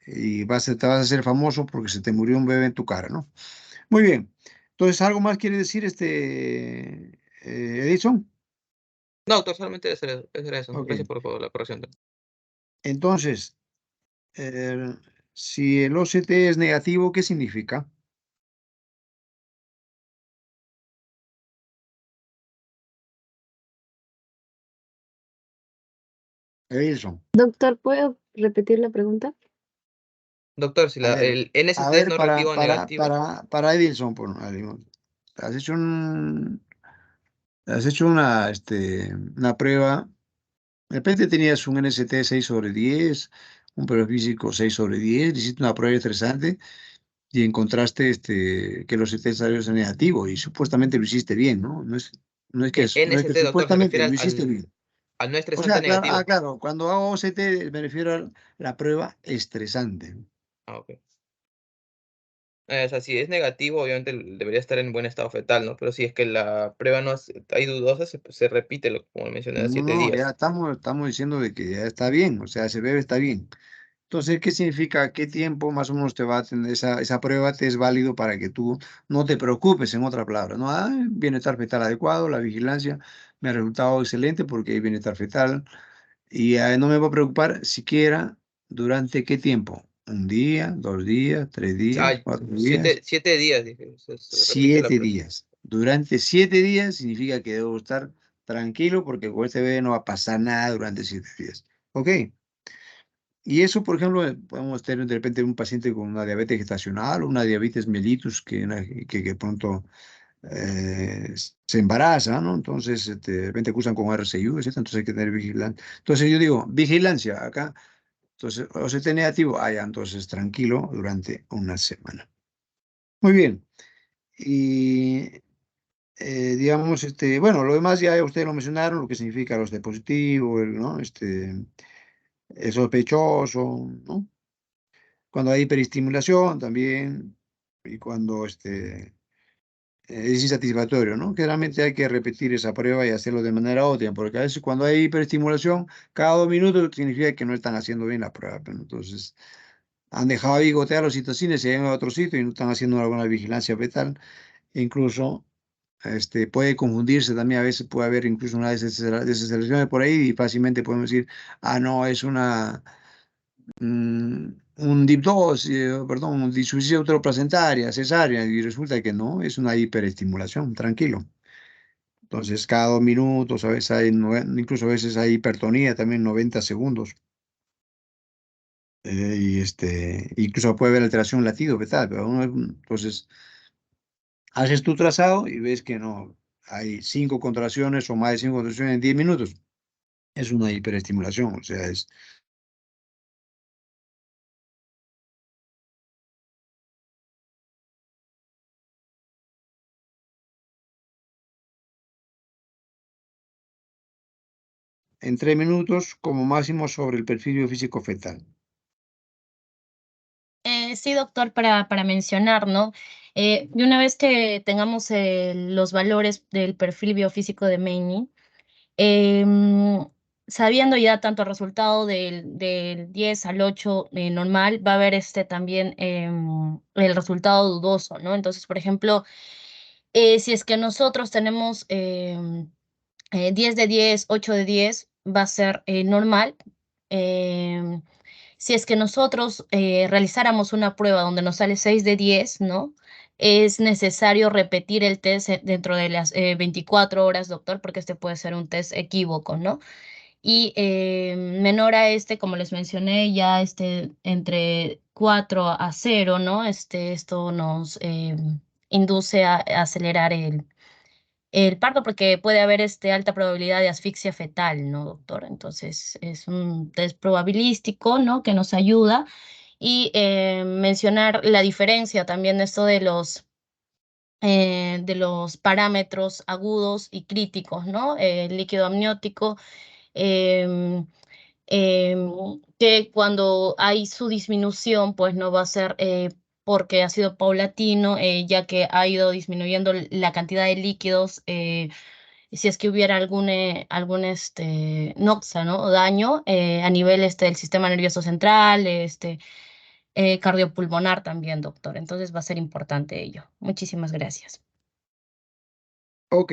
y te vas a hacer famoso porque se te murió un bebé en tu cara, ¿no? Muy bien. Entonces, ¿algo más quiere decir Edison? No, doctor, solamente era eso. Ok. Gracias por la corrección. Entonces, eh, si el OCT es negativo, ¿qué significa? Edison. Doctor, ¿puedo repetir la pregunta? Doctor, si A ver, el NST es no para, reactivo o para, negativo. para Edison, has hecho has hecho una prueba. De repente tenías un NST 6/10, un perfil 6/10, hiciste una prueba estresante y encontraste que los ensayos eran negativos y supuestamente lo hiciste bien, ¿no? No es que NST, doctor, se supuestamente refiere lo hiciste bien. al no O estresante sea, claro, negativo. claro, cuando hago OCT me refiero a la prueba estresante. Ah, ok. O sea, si es negativo, obviamente debería estar en buen estado fetal, ¿no? Pero si es que la prueba no es, hay dudosa, se repite, como mencioné, a No, 7 no, ya días. estamos diciendo de que ya está bien, o sea, ese bebé está bien. Entonces, ¿qué significa? ¿Qué tiempo más o menos te va a tener esa prueba? Te es válido para que tú no te preocupes, en otra palabra, ¿no? Bienestar fetal adecuado, la vigilancia me ha resultado excelente porque hay bienestar fetal y no me va a preocupar siquiera durante qué tiempo. ¿Un día, 2 días, 3 días, Ah, 4 días? 7 días, dije. Se repite la Siete prueba. días. Durante 7 días significa que debo estar tranquilo porque con este bebé no va a pasar nada durante 7 días. ¿Ok? Y eso, por ejemplo, podemos tener de repente un paciente con una diabetes gestacional o una diabetes mellitus que pronto eh, se embaraza, ¿no? Entonces, de repente cursan con RCIU, etc. Entonces hay que tener vigilancia. Entonces yo digo, vigilancia acá. Entonces, OCT negativo, ya, entonces tranquilo durante una semana. Muy bien. Y digamos, bueno, lo demás ya ustedes lo mencionaron, lo que significa los de positivo, ¿no? El sospechoso, ¿no? Cuando hay hiperestimulación también, y cuando es insatisfactorio, ¿no? Generalmente hay que repetir esa prueba y hacerlo de manera óptima, porque a veces cuando hay hiperestimulación, cada 2 minutos significa que no están haciendo bien la prueba, pero entonces han dejado ahí gotear los citocines y se van a otro sitio y no están haciendo alguna vigilancia fetal, e incluso puede confundirse también, a veces puede haber incluso una desaceleración por ahí y fácilmente podemos decir, no, es un DIP2, perdón, insuficiencia uteroplacentaria, cesárea, y resulta que no, es una hiperestimulación, tranquilo. Entonces, cada 2 minutos, a veces hay, incluso a veces hay hipertonía también, 90 segundos. Y incluso puede haber alteración latido, ¿verdad? Pero entonces, haces tu trazado y ves que no, hay 5 contracciones o más de 5 contracciones en 10 minutos. Es una hiperestimulación, o sea, es... en 3 minutos como máximo sobre el perfil biofísico fetal. Sí, doctor, para mencionar, ¿no? Y una vez que tengamos los valores del perfil biofísico de Mayne, sabiendo ya tanto el resultado del 10 al 8 normal, va a haber también el resultado dudoso, ¿no? Entonces, por ejemplo, si es que nosotros tenemos 10 de 10, 8 de 10, va a ser normal. Em, si es que nosotros realizáramos una prueba donde nos sale 6 de 10, ¿no? Es necesario repetir el test dentro de las 24 horas, doctor, porque este puede ser un test equívoco, ¿no? Y menor a como les mencioné, ya entre 4 a 0, ¿no? Esto nos induce a acelerar el parto porque puede haber alta probabilidad de asfixia fetal, ¿no, doctor? Entonces es un test probabilístico, ¿no? Que nos ayuda. Y mencionar la diferencia también de esto de los parámetros agudos y críticos, ¿no? El líquido amniótico, em, que cuando hay su disminución, pues no va a ser porque ha sido paulatino, ya que ha ido disminuyendo la cantidad de líquidos, si es que hubiera algún noxa, ¿no? O daño a nivel del sistema nervioso central, cardiopulmonar también, doctor. Entonces va a ser importante ello. Muchísimas gracias. Ok,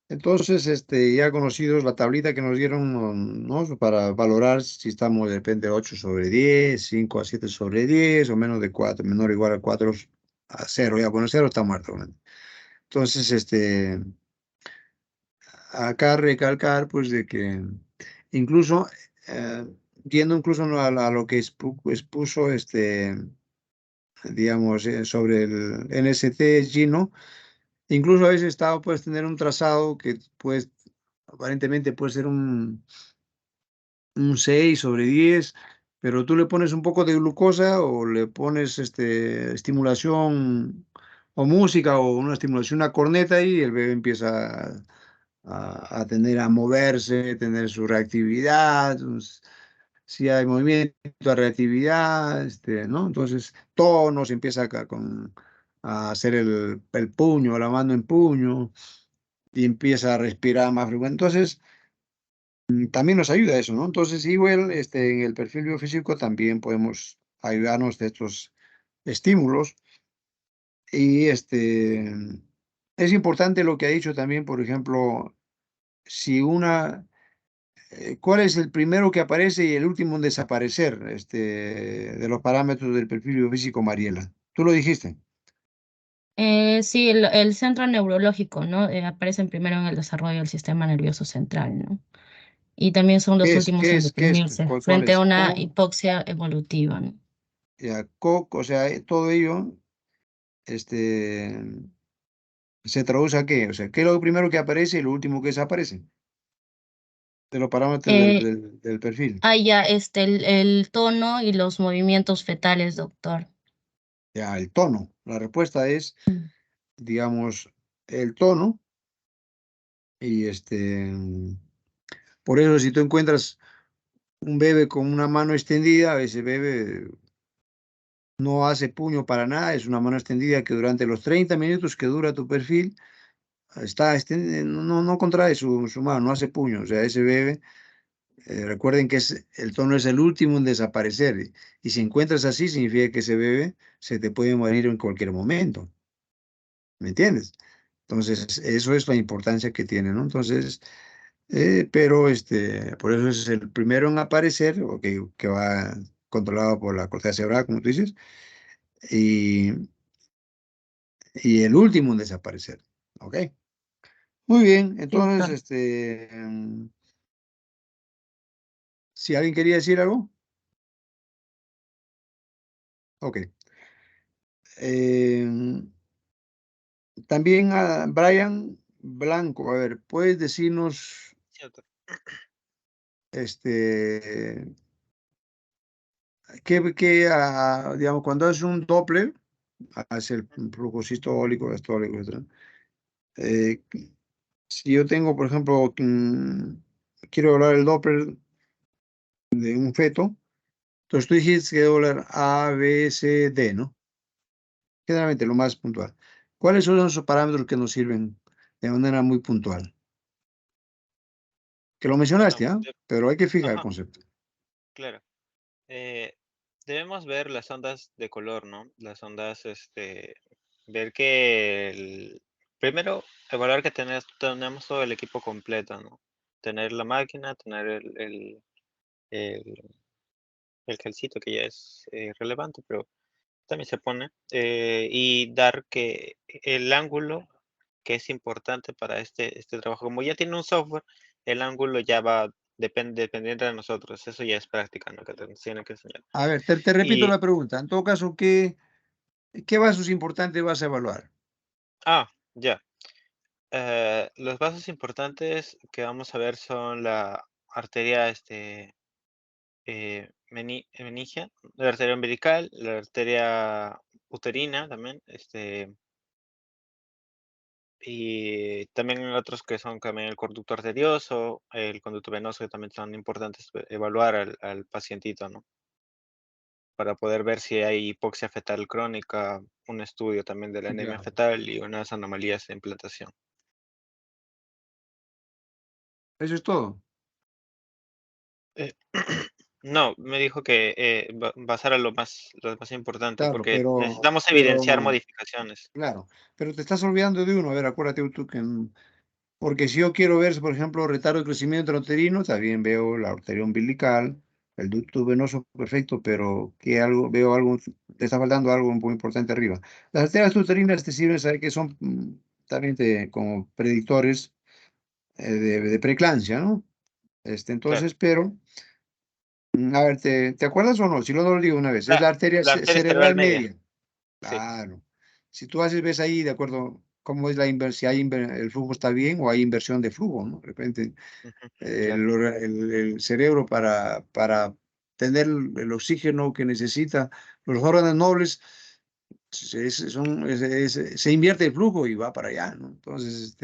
entonces ya conocidos la tablita que nos dieron, ¿no? Para valorar si estamos de repente 8 sobre 10, 5 a 7 sobre 10 o menos de 4, menor o igual a 4 a 0, ya con 0 está muerto, ¿no? Entonces, acá recalcar pues de que incluso, yendo incluso a lo que expuso digamos, sobre el NST Gino, incluso a veces estado puedes tener un trazado que pues aparentemente puede ser un 6 sobre 10, pero tú le pones un poco de glucosa o le pones estimulación o música o una estimulación, una corneta y el bebé empieza tener a moverse, tener su reactividad, si hay movimiento, reactividad, ¿no? Entonces, tonos, empieza acá a hacer el puño, la mano en puño, y empieza a respirar más frecuente. Entonces, también nos ayuda eso, ¿no? Entonces, igual, en el perfil biofísico también podemos ayudarnos de estos estímulos. Y es importante lo que ha dicho también, por ejemplo, si ¿cuál es el primero que aparece y el último en desaparecer de los parámetros del perfil biofísico, Mariela? Tú lo dijiste. Sí, el centro neurológico, ¿no? Aparecen primero en el desarrollo del sistema nervioso central, ¿no? Y también son los últimos en ¿Qué es? deprimirse ¿Cuál frente a es? una hipoxia evolutiva, ¿no? Ya, o sea, todo ello este, se traduce a qué? O sea, ¿qué es lo primero que aparece y lo último que desaparece? De los parámetros Eh, del perfil. ya, el tono y los movimientos fetales, doctor. Ya, el tono. La respuesta es, Mm. digamos, el tono. Y por eso si tú encuentras un bebé con una mano extendida, ese bebé no hace puño para nada, es una mano extendida que durante los 30 minutos que dura tu perfil, está no contrae su mano, no hace puño. O sea, ese bebé, recuerden que el tono es el último en desaparecer. Y si encuentras así, significa que ese bebé se te puede morir en cualquier momento. ¿Me entiendes? Entonces, eso es la importancia que tiene, ¿no? Entonces, pero por eso es el primero en aparecer, o que va controlado por la corteza cerebral, como tú dices, y, y el último en desaparecer. ¿Ok? Muy bien, Sí, entonces, doctor. si alguien quería decir algo, ok. También a Brian Blanco, a ver, ¿puedes decirnos, Sí, doctor. digamos, cuando es un Doppler, hace el flujo sistólico, diastólico, etc. Eh, si yo tengo, por ejemplo, quiero hablar el Doppler de un feto, entonces tú dijiste que debe A, B, C, D, ¿no? Generalmente lo más puntual. ¿Cuáles son esos parámetros que nos sirven de manera muy puntual? Que lo Bueno, mencionaste, ¿ah? Pero hay que fijar el ajá, concepto. claro. Debemos ver las ondas de color, ¿no? Las ondas, ver que primero, evaluar que tenemos todo el equipo completo, ¿no? Tener la máquina, tener el, el calcito que ya es relevante, pero también se pone, y dar que el ángulo que es importante para este trabajo, como ya tiene un software, el ángulo ya va, dependiendo de nosotros, eso ya es práctica, ¿no? Que te tiene que enseñar. A ver, te repito Y, la pregunta. En todo caso, ¿qué vasos importantes vas a evaluar? ya. Los vasos importantes que vamos a ver son la arteria meningia, la arteria umbilical, la arteria uterina también, y también otros que son también el conducto arterioso, el conducto venoso, que también son importantes evaluar al pacientito, ¿no? Para poder ver si hay hipoxia fetal crónica, un estudio también de la anemia Ya. fetal y unas anomalías de implantación. Eso es todo. Eh, no, me dijo que basar a lo más importante, Claro, porque necesitamos pero, evidenciar modificaciones. claro, pero te estás olvidando de uno. A ver, acuérdate tú que, porque si yo quiero ver, por ejemplo, retardo de crecimiento intrauterino, también veo la arteria umbilical, el ducto venoso, perfecto, pero veo algo, te está faltando algo muy importante arriba. Las arterias uterinas te sirven, saber que son también como predictores de preeclampsia, ¿no? Claro. Entonces, pero, a ver, ¿te acuerdas o no? Si no lo digo una vez, es La, la arteria la arteria cerebral cerebral media, media. sí. Claro. Si tú ves ahí, de acuerdo, cómo es la inversión, si hay el flujo está bien o hay inversión de flujo, ¿no? De repente, Ujú, claro, el cerebro para tener el oxígeno que necesita, los órganos nobles, se invierte el flujo y va para allá, ¿no? Entonces,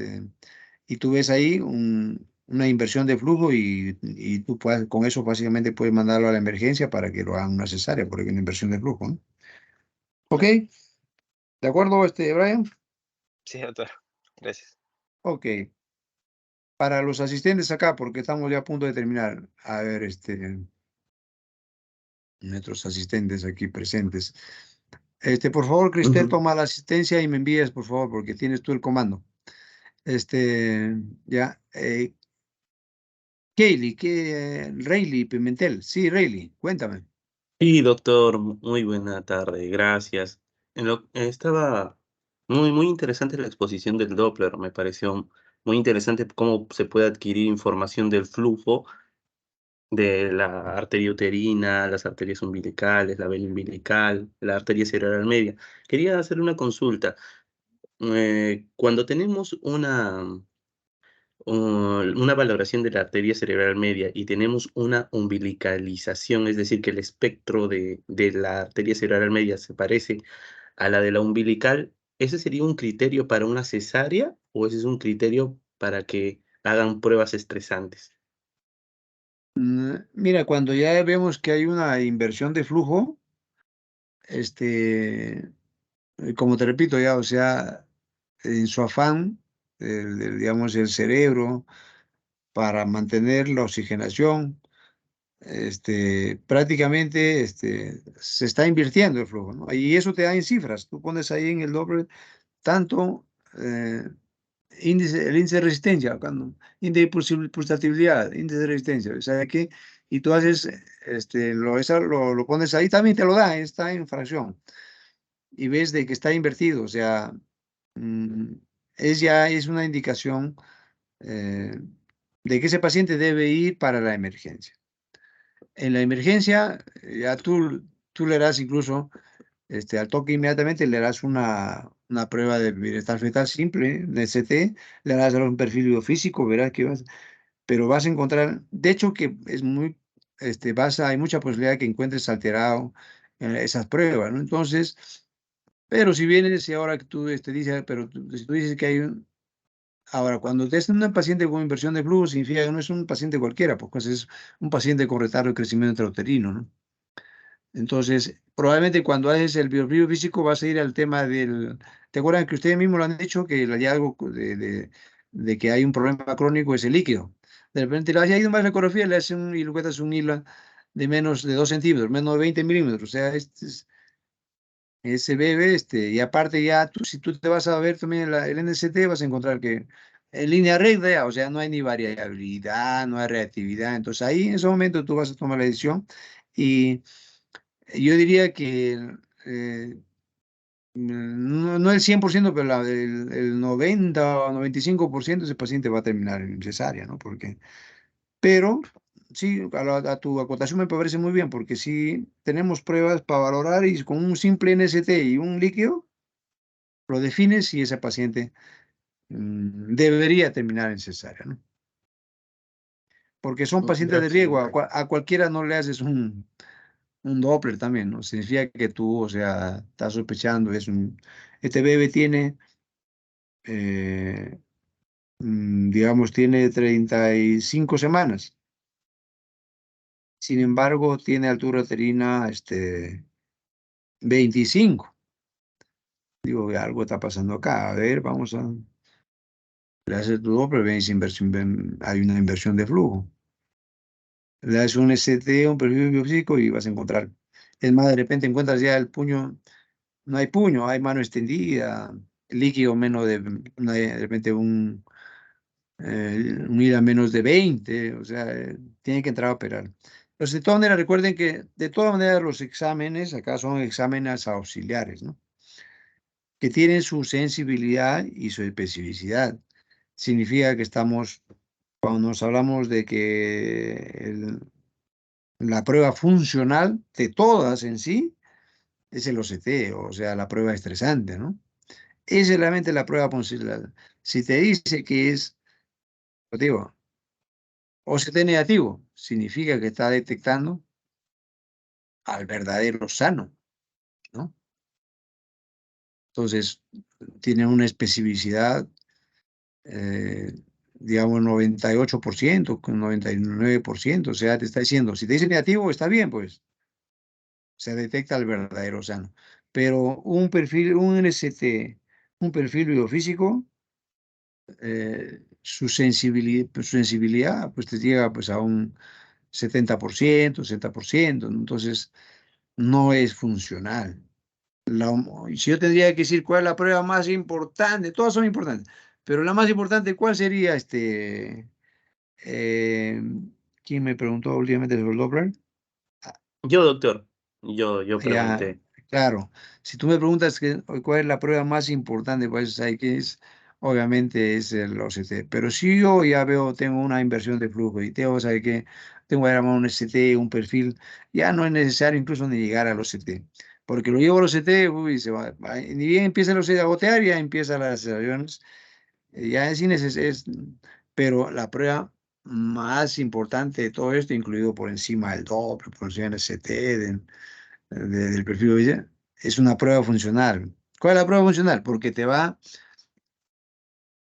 y tú ves ahí una inversión de flujo y tú puedes, con eso básicamente puedes mandarlo a la emergencia para que lo hagan una cesárea, porque hay una inversión de flujo, ¿no? ¿Ok? claro. ¿De acuerdo, Brian? Sí, doctor. Gracias. Ok. Para los asistentes acá, porque estamos ya a punto de terminar. A ver, nuestros asistentes aquí presentes. Por favor, Cristel, Ujú. toma la asistencia y me envíes, por favor, porque tienes tú el comando. Ya. Kaylee, Rayleigh Pimentel. Sí, Rayleigh, cuéntame. Sí, doctor, muy buena tarde, gracias. Estaba muy interesante la exposición del Doppler, me pareció muy interesante cómo se puede adquirir información del flujo de la arteria uterina, las arterias umbilicales, la vena umbilical, la arteria cerebral media. Quería hacer una consulta. Cuando tenemos una valoración de la arteria cerebral media y tenemos una umbilicalización, es decir, que el espectro de la arteria cerebral media se parece a la de la umbilical, ¿ese sería un criterio para una cesárea o ese es un criterio para que hagan pruebas estresantes? Mira, cuando ya vemos que hay una inversión de flujo, como te repito ya, o sea, en su afán, digamos, el cerebro para mantener la oxigenación, prácticamente se está invirtiendo el flujo, ¿no? Y eso te da en cifras. Tú pones ahí en el doble tanto eh, el índice de resistencia, índice de pulsatividad, índice de resistencia, ¿sabes qué? Y tú haces, lo pones ahí, también te lo da, está en fracción. Y ves de que está invertido, o sea, mm, ya es una indicación de que ese paciente debe ir para la emergencia. En la emergencia, ya tú le das incluso, al toque inmediatamente le harás una prueba de bienestar fetal simple, de CT, le harás un perfil biofísico, verás que pero vas a encontrar, de hecho que es muy, hay mucha posibilidad que encuentres alterado esas pruebas, ¿no? Entonces, pero si vienes y ahora que tú dices, pero si tú dices que hay ahora, cuando te en un paciente con inversión de flujo, significa que no es un paciente cualquiera, pues es un paciente con retardo de crecimiento intrauterino, ¿no? Entonces, probablemente cuando haces el bioflujo físico vas a ir al tema del... ¿Te acuerdan que ustedes mismos lo han dicho que el hallazgo de que hay un problema crónico es el líquido? De repente le has ido más la ecografía, le hacen y le encuentras un hilo de menos de 2 centímetros, menos de 20 milímetros. O sea, ese bebé, y aparte ya, si tú te vas a ver también el NCT, vas a encontrar que en línea recta, ya, o sea, no hay ni variabilidad, no hay reactividad. Entonces ahí en ese momento tú vas a tomar la decisión y yo diría que no el 100%, pero el 90 o 95% ese paciente va a terminar en cesárea, ¿no? Pero sí, a tu acotación me parece muy bien, porque si tenemos pruebas para valorar y con un simple NST y un líquido, lo defines si ese paciente debería terminar en cesárea, ¿no? Porque son pacientes de riesgo, a cualquiera no le haces un Doppler también, ¿no? Significa que tú, o sea, estás sospechando, este bebé tiene, digamos, tiene 35 semanas. Sin embargo, tiene altura uterina, 25. Digo, algo está pasando acá. A ver, vamos a... Le haces tu Doppler, hay una inversión de flujo. Le das un ST, un perfil biofísico y vas a encontrar. Es más, de repente encuentras ya el puño, no hay puño, hay mano extendida, líquido menos de repente un ida menos de 20, o sea, tiene que entrar a operar. Entonces, de todas maneras, recuerden que de todas maneras los exámenes acá son exámenes auxiliares, ¿no? Que tienen su sensibilidad y su especificidad. Significa que cuando nos hablamos de que la prueba funcional de todas en sí es el OCT, o sea, la prueba estresante, ¿no? Esa es realmente la prueba funcional. Si te dice que es, lo digo, OCT negativo, significa que está detectando al verdadero sano, ¿no? Entonces, tiene una especificidad, digamos, 98%, 99%, o sea, te está diciendo, si te dice negativo, está bien, pues, se detecta el verdadero sano. Pero un NST, un perfil biofísico, su sensibilidad, pues te llega pues a un 70%, 60%, ¿no? Entonces no es funcional. Y si yo tendría que decir cuál es la prueba más importante, todas son importantes, pero la más importante, ¿cuál sería eh, ¿quién me preguntó últimamente sobre el Doppler? Yo, doctor, yo Ya, pregunté. claro. Si tú me preguntas cuál es la prueba más importante, pues hay que obviamente es el OCT. Pero si yo ya tengo una inversión de flujo y ¿sabe qué? Tengo que armar un ST, un perfil, ya no es necesario incluso ni llegar al OCT. Porque lo llevo al OCT, uy, ni bien empieza el OCT a gotear, ya empiezan las aviones. Ya pero la prueba más importante de todo esto, incluido por encima del Doppler, por encima del ST, del perfil de vida, es una prueba funcional. ¿Cuál es la prueba funcional? Porque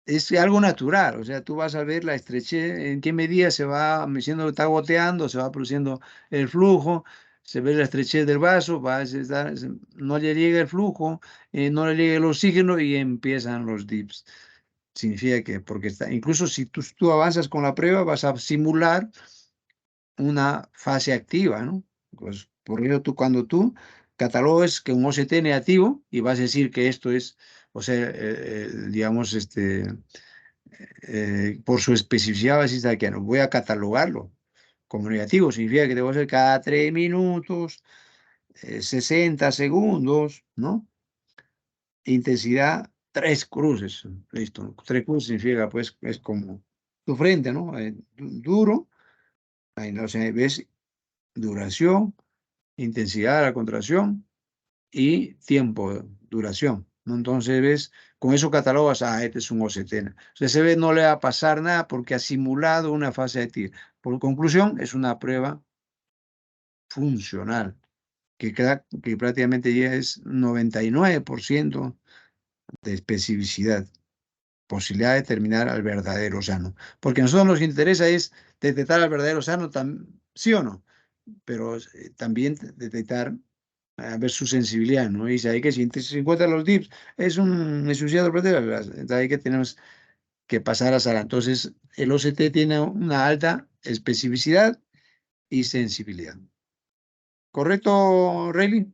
es algo natural, o sea, tú vas a ver la estrechez, en qué medida se va siendo, está goteando, se va produciendo el flujo, se ve la estrechez del vaso, no le llega el flujo, no le llega el oxígeno y empiezan los dips. Significa que, porque incluso si tú avanzas con la prueba, vas a simular una fase activa, ¿no? Pues por ello cuando tú catalogues que un OCT negativo y vas a decir que esto es, o sea, digamos, por su especificidad vas a decir que no voy a catalogarlo como negativo, significa que debo hacer cada 3 minutos, 60 segundos, ¿no? Intensidad, 3 cruces, listo. 3 cruces significa, pues, es como tu frente, ¿no? Duro, ahí no se ves duración, intensidad de la contracción y tiempo de duración, ¿no? Entonces ves, con eso catalogas, este es un OCT. O sea, se ve, no le va a pasar nada porque ha simulado una fase de TIR. Por conclusión, es una prueba funcional, que prácticamente ya es 99% de especificidad, posibilidad de determinar al verdadero sano. Porque a nosotros nos interesa es detectar al verdadero sano, sí o no, pero también detectar, a ver su sensibilidad, ¿no? Y dice ahí que si se encuentran los DIPs, es un ensuciado, entonces ahí que tenemos que pasar a sala. Entonces, el OCT tiene una alta especificidad y sensibilidad. ¿Correcto, Rayleigh?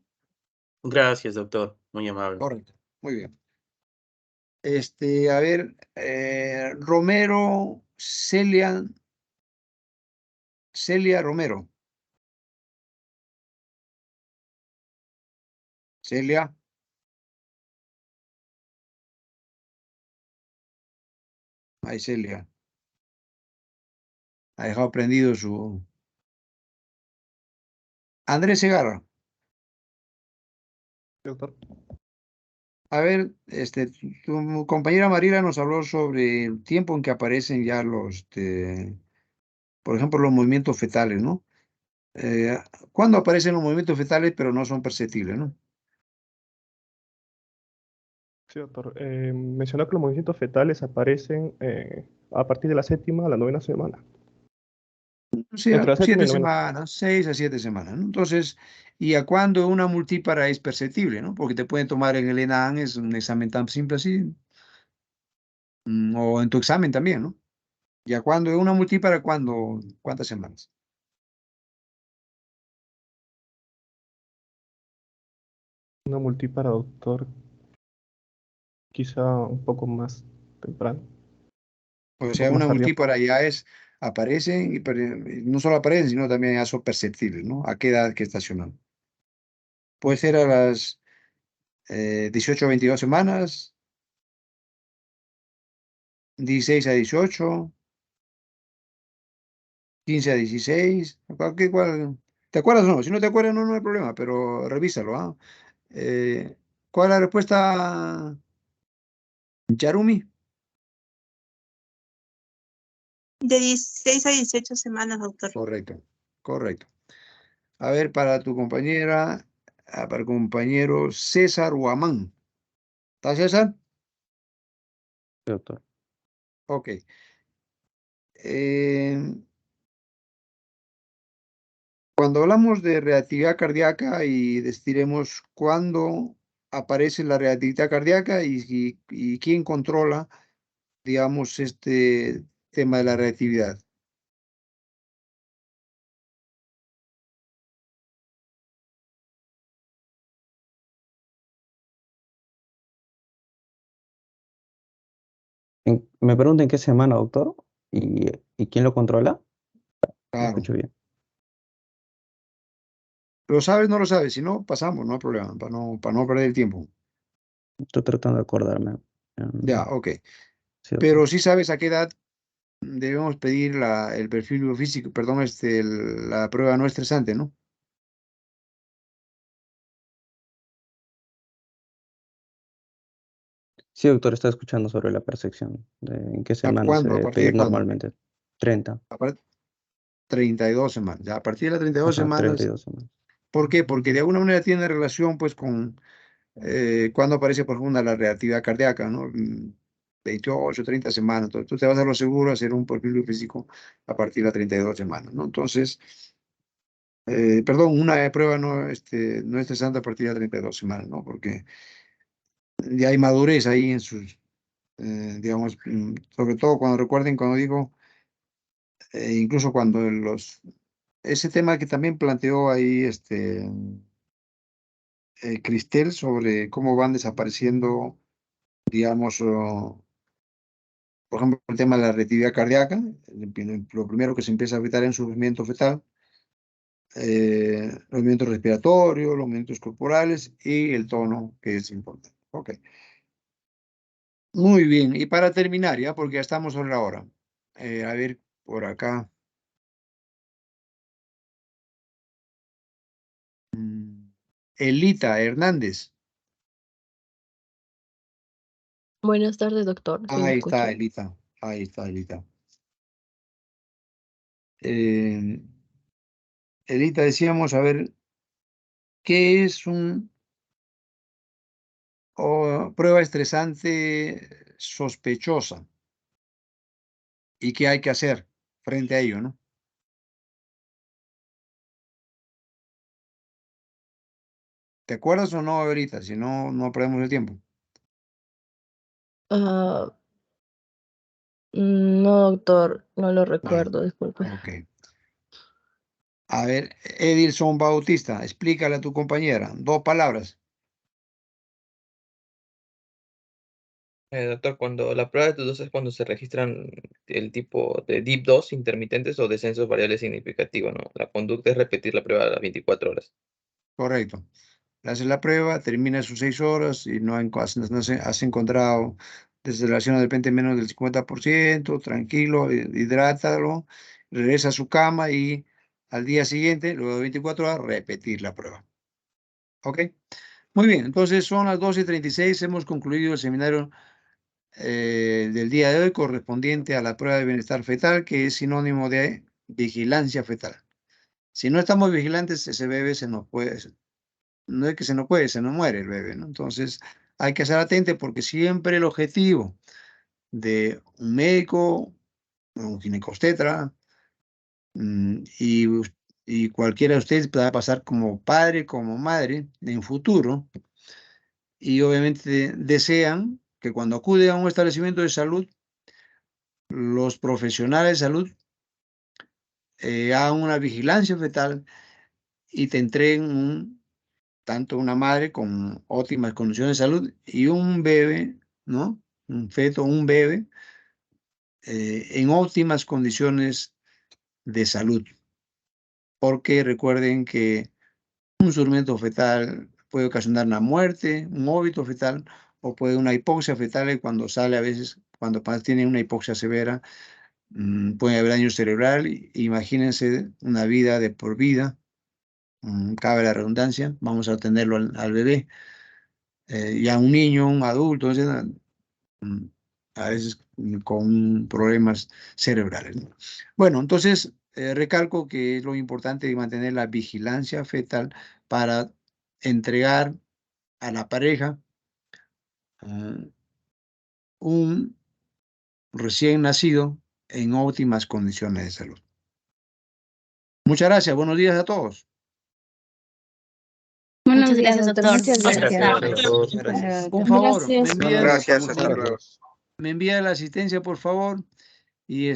Gracias, doctor. Muy amable. Correcto, muy bien. A ver, Romero, Celia Romero. Celia. Ahí Celia. Ha dejado prendido su... Andrés Segarra. Doctor. A ver, tu compañera Marila nos habló sobre el tiempo en que aparecen ya por ejemplo, los movimientos fetales, ¿no? ¿Cuándo aparecen los movimientos fetales pero no son perceptibles, ¿no? Sí, doctor. Mencionó que los movimientos fetales aparecen a partir de la 7ª a la 9ª semana. O sea, Entre la 7ª 7 y 9ª. semanas, 6 a 7 semanas, ¿no? Entonces, ¿y a cuándo una multípara es perceptible, ¿no? Porque te pueden tomar en el ENAN, es un examen tan simple así, o en tu examen también, ¿no? ¿Y a cuándo es una multípara, cuántas semanas? Una multípara, doctor, quizá un poco más temprano. O Un sea, poco más una tardío. multípara ya aparecen, y no solo aparecen, sino también ya son perceptibles, ¿no? ¿A qué edad que estacionan? Puede ser a las 18 a 22 semanas, 16 a 18, 15 a 16, ¿te acuerdas o no? Si no te acuerdas, no hay problema, pero revísalo, ¿ah? Eh, ¿Cuál es la respuesta, Yarumi? De 16 a 18 semanas, doctor. Correcto, correcto. A ver, para tu compañera, para el compañero César Huamán. ¿Está César? Sí, doctor. Ok. Eh, Cuando hablamos de reactividad cardíaca y destiremos cuándo aparece la reactividad cardíaca y quién controla, digamos, este tema de la reactividad. Me pregunta en qué semana, doctor, y quién lo controla. No Claro. escucho bien. ¿Lo sabes? No lo sabes. Si no, pasamos, no hay problema, para no perder el tiempo. Estoy tratando de acordarme. Ya, ok. Sí, doctor. Pero sí sabes a qué edad debemos pedir el perfil biofísico, perdón, la prueba no estresante, ¿no? Sí, doctor, está escuchando sobre la percepción. ¿En qué ¿A semana se cuándo? ¿A debe partir de pedir cuándo? normalmente? 30. A par- 32 semanas. Ya, a partir de las 32 Ajá, semanas. 32 semanas. ¿Por qué? Porque de alguna manera tiene relación, pues, con cuando aparece, por ejemplo, la reactividad cardíaca, ¿no? 28, 30 semanas. Entonces, tú te vas a lo seguro a hacer un perfil físico a partir de las 32 semanas, ¿no? Entonces, perdón, una prueba no estresante a partir de las 32 semanas, ¿no? Porque ya hay madurez ahí en sus, digamos, sobre todo cuando recuerden, cuando digo, incluso cuando ese tema que también planteó ahí, Cristel, sobre cómo van desapareciendo, digamos, por ejemplo, el tema de la reactividad cardíaca, lo primero que se empieza a evitar en sufrimiento fetal, los movimientos respiratorios, los movimientos corporales y el tono, que es importante. Ok. Muy bien, y para terminar, ya, porque ya estamos sobre la hora. A ver, por acá. Elita Hernández. Buenas tardes, doctor. ¿Sí me Ahí está, escucha? Elita. Ahí está, Elita. Elita, decíamos, a ver, ¿qué es prueba estresante sospechosa? ¿Y qué hay que hacer frente a ello, no? ¿Te acuerdas o no ahorita? Si no, no perdemos el tiempo. Ah, no, doctor, no lo Vale, recuerdo, disculpe. ok. A ver, Edilson Bautista, explícale a tu compañera. 2 palabras. Doctor, cuando la prueba de tus dos es cuando se registran el tipo de deep 2 intermitentes o descensos variables significativos, ¿no? La conducta es repetir la prueba a las 24 horas. Correcto. Le haces la prueba, termina sus 6 horas y has encontrado desaceleración de repente menos del 50%, tranquilo, hidrátalo, regresa a su cama y al día siguiente, luego de 24 horas, repetir la prueba. ¿Ok? Muy bien, entonces son las 12:36, hemos concluido el seminario del día de hoy correspondiente a la prueba de bienestar fetal, que es sinónimo de vigilancia fetal. Si no estamos vigilantes, ese bebé se nos puede, no es que se nos puede, se nos muere el bebé, ¿no? Entonces hay que estar atento porque siempre el objetivo de un médico, un ginecostetra, y cualquiera de ustedes pueda pasar como padre, como madre en futuro, y obviamente desean que cuando acude a un establecimiento de salud, los profesionales de salud hagan una vigilancia fetal y te entreguen tanto una madre con óptimas condiciones de salud y un bebé, ¿no? Un feto, un bebé en óptimas condiciones de salud. Porque recuerden que un sufrimiento fetal puede ocasionar una muerte, un óbito fetal, o puede una hipoxia fetal y cuando sale a veces, cuando tiene una hipoxia severa, puede haber daño cerebral. Imagínense una vida de por vida, cabe la redundancia, vamos a tenerlo al bebé. Y a un niño, un adulto, a veces con problemas cerebrales, ¿no? Bueno, entonces recalco que es lo importante de mantener la vigilancia fetal para entregar a la pareja un recién nacido en óptimas condiciones de salud. Muchas gracias, buenos días a todos. Buenos Muchas días, gracias, doctor. doctor. Muchas Buenas gracias. tardes. Gracias. Por favor, Gracias. me envía Gracias, hasta luego. me envía la asistencia, por favor, y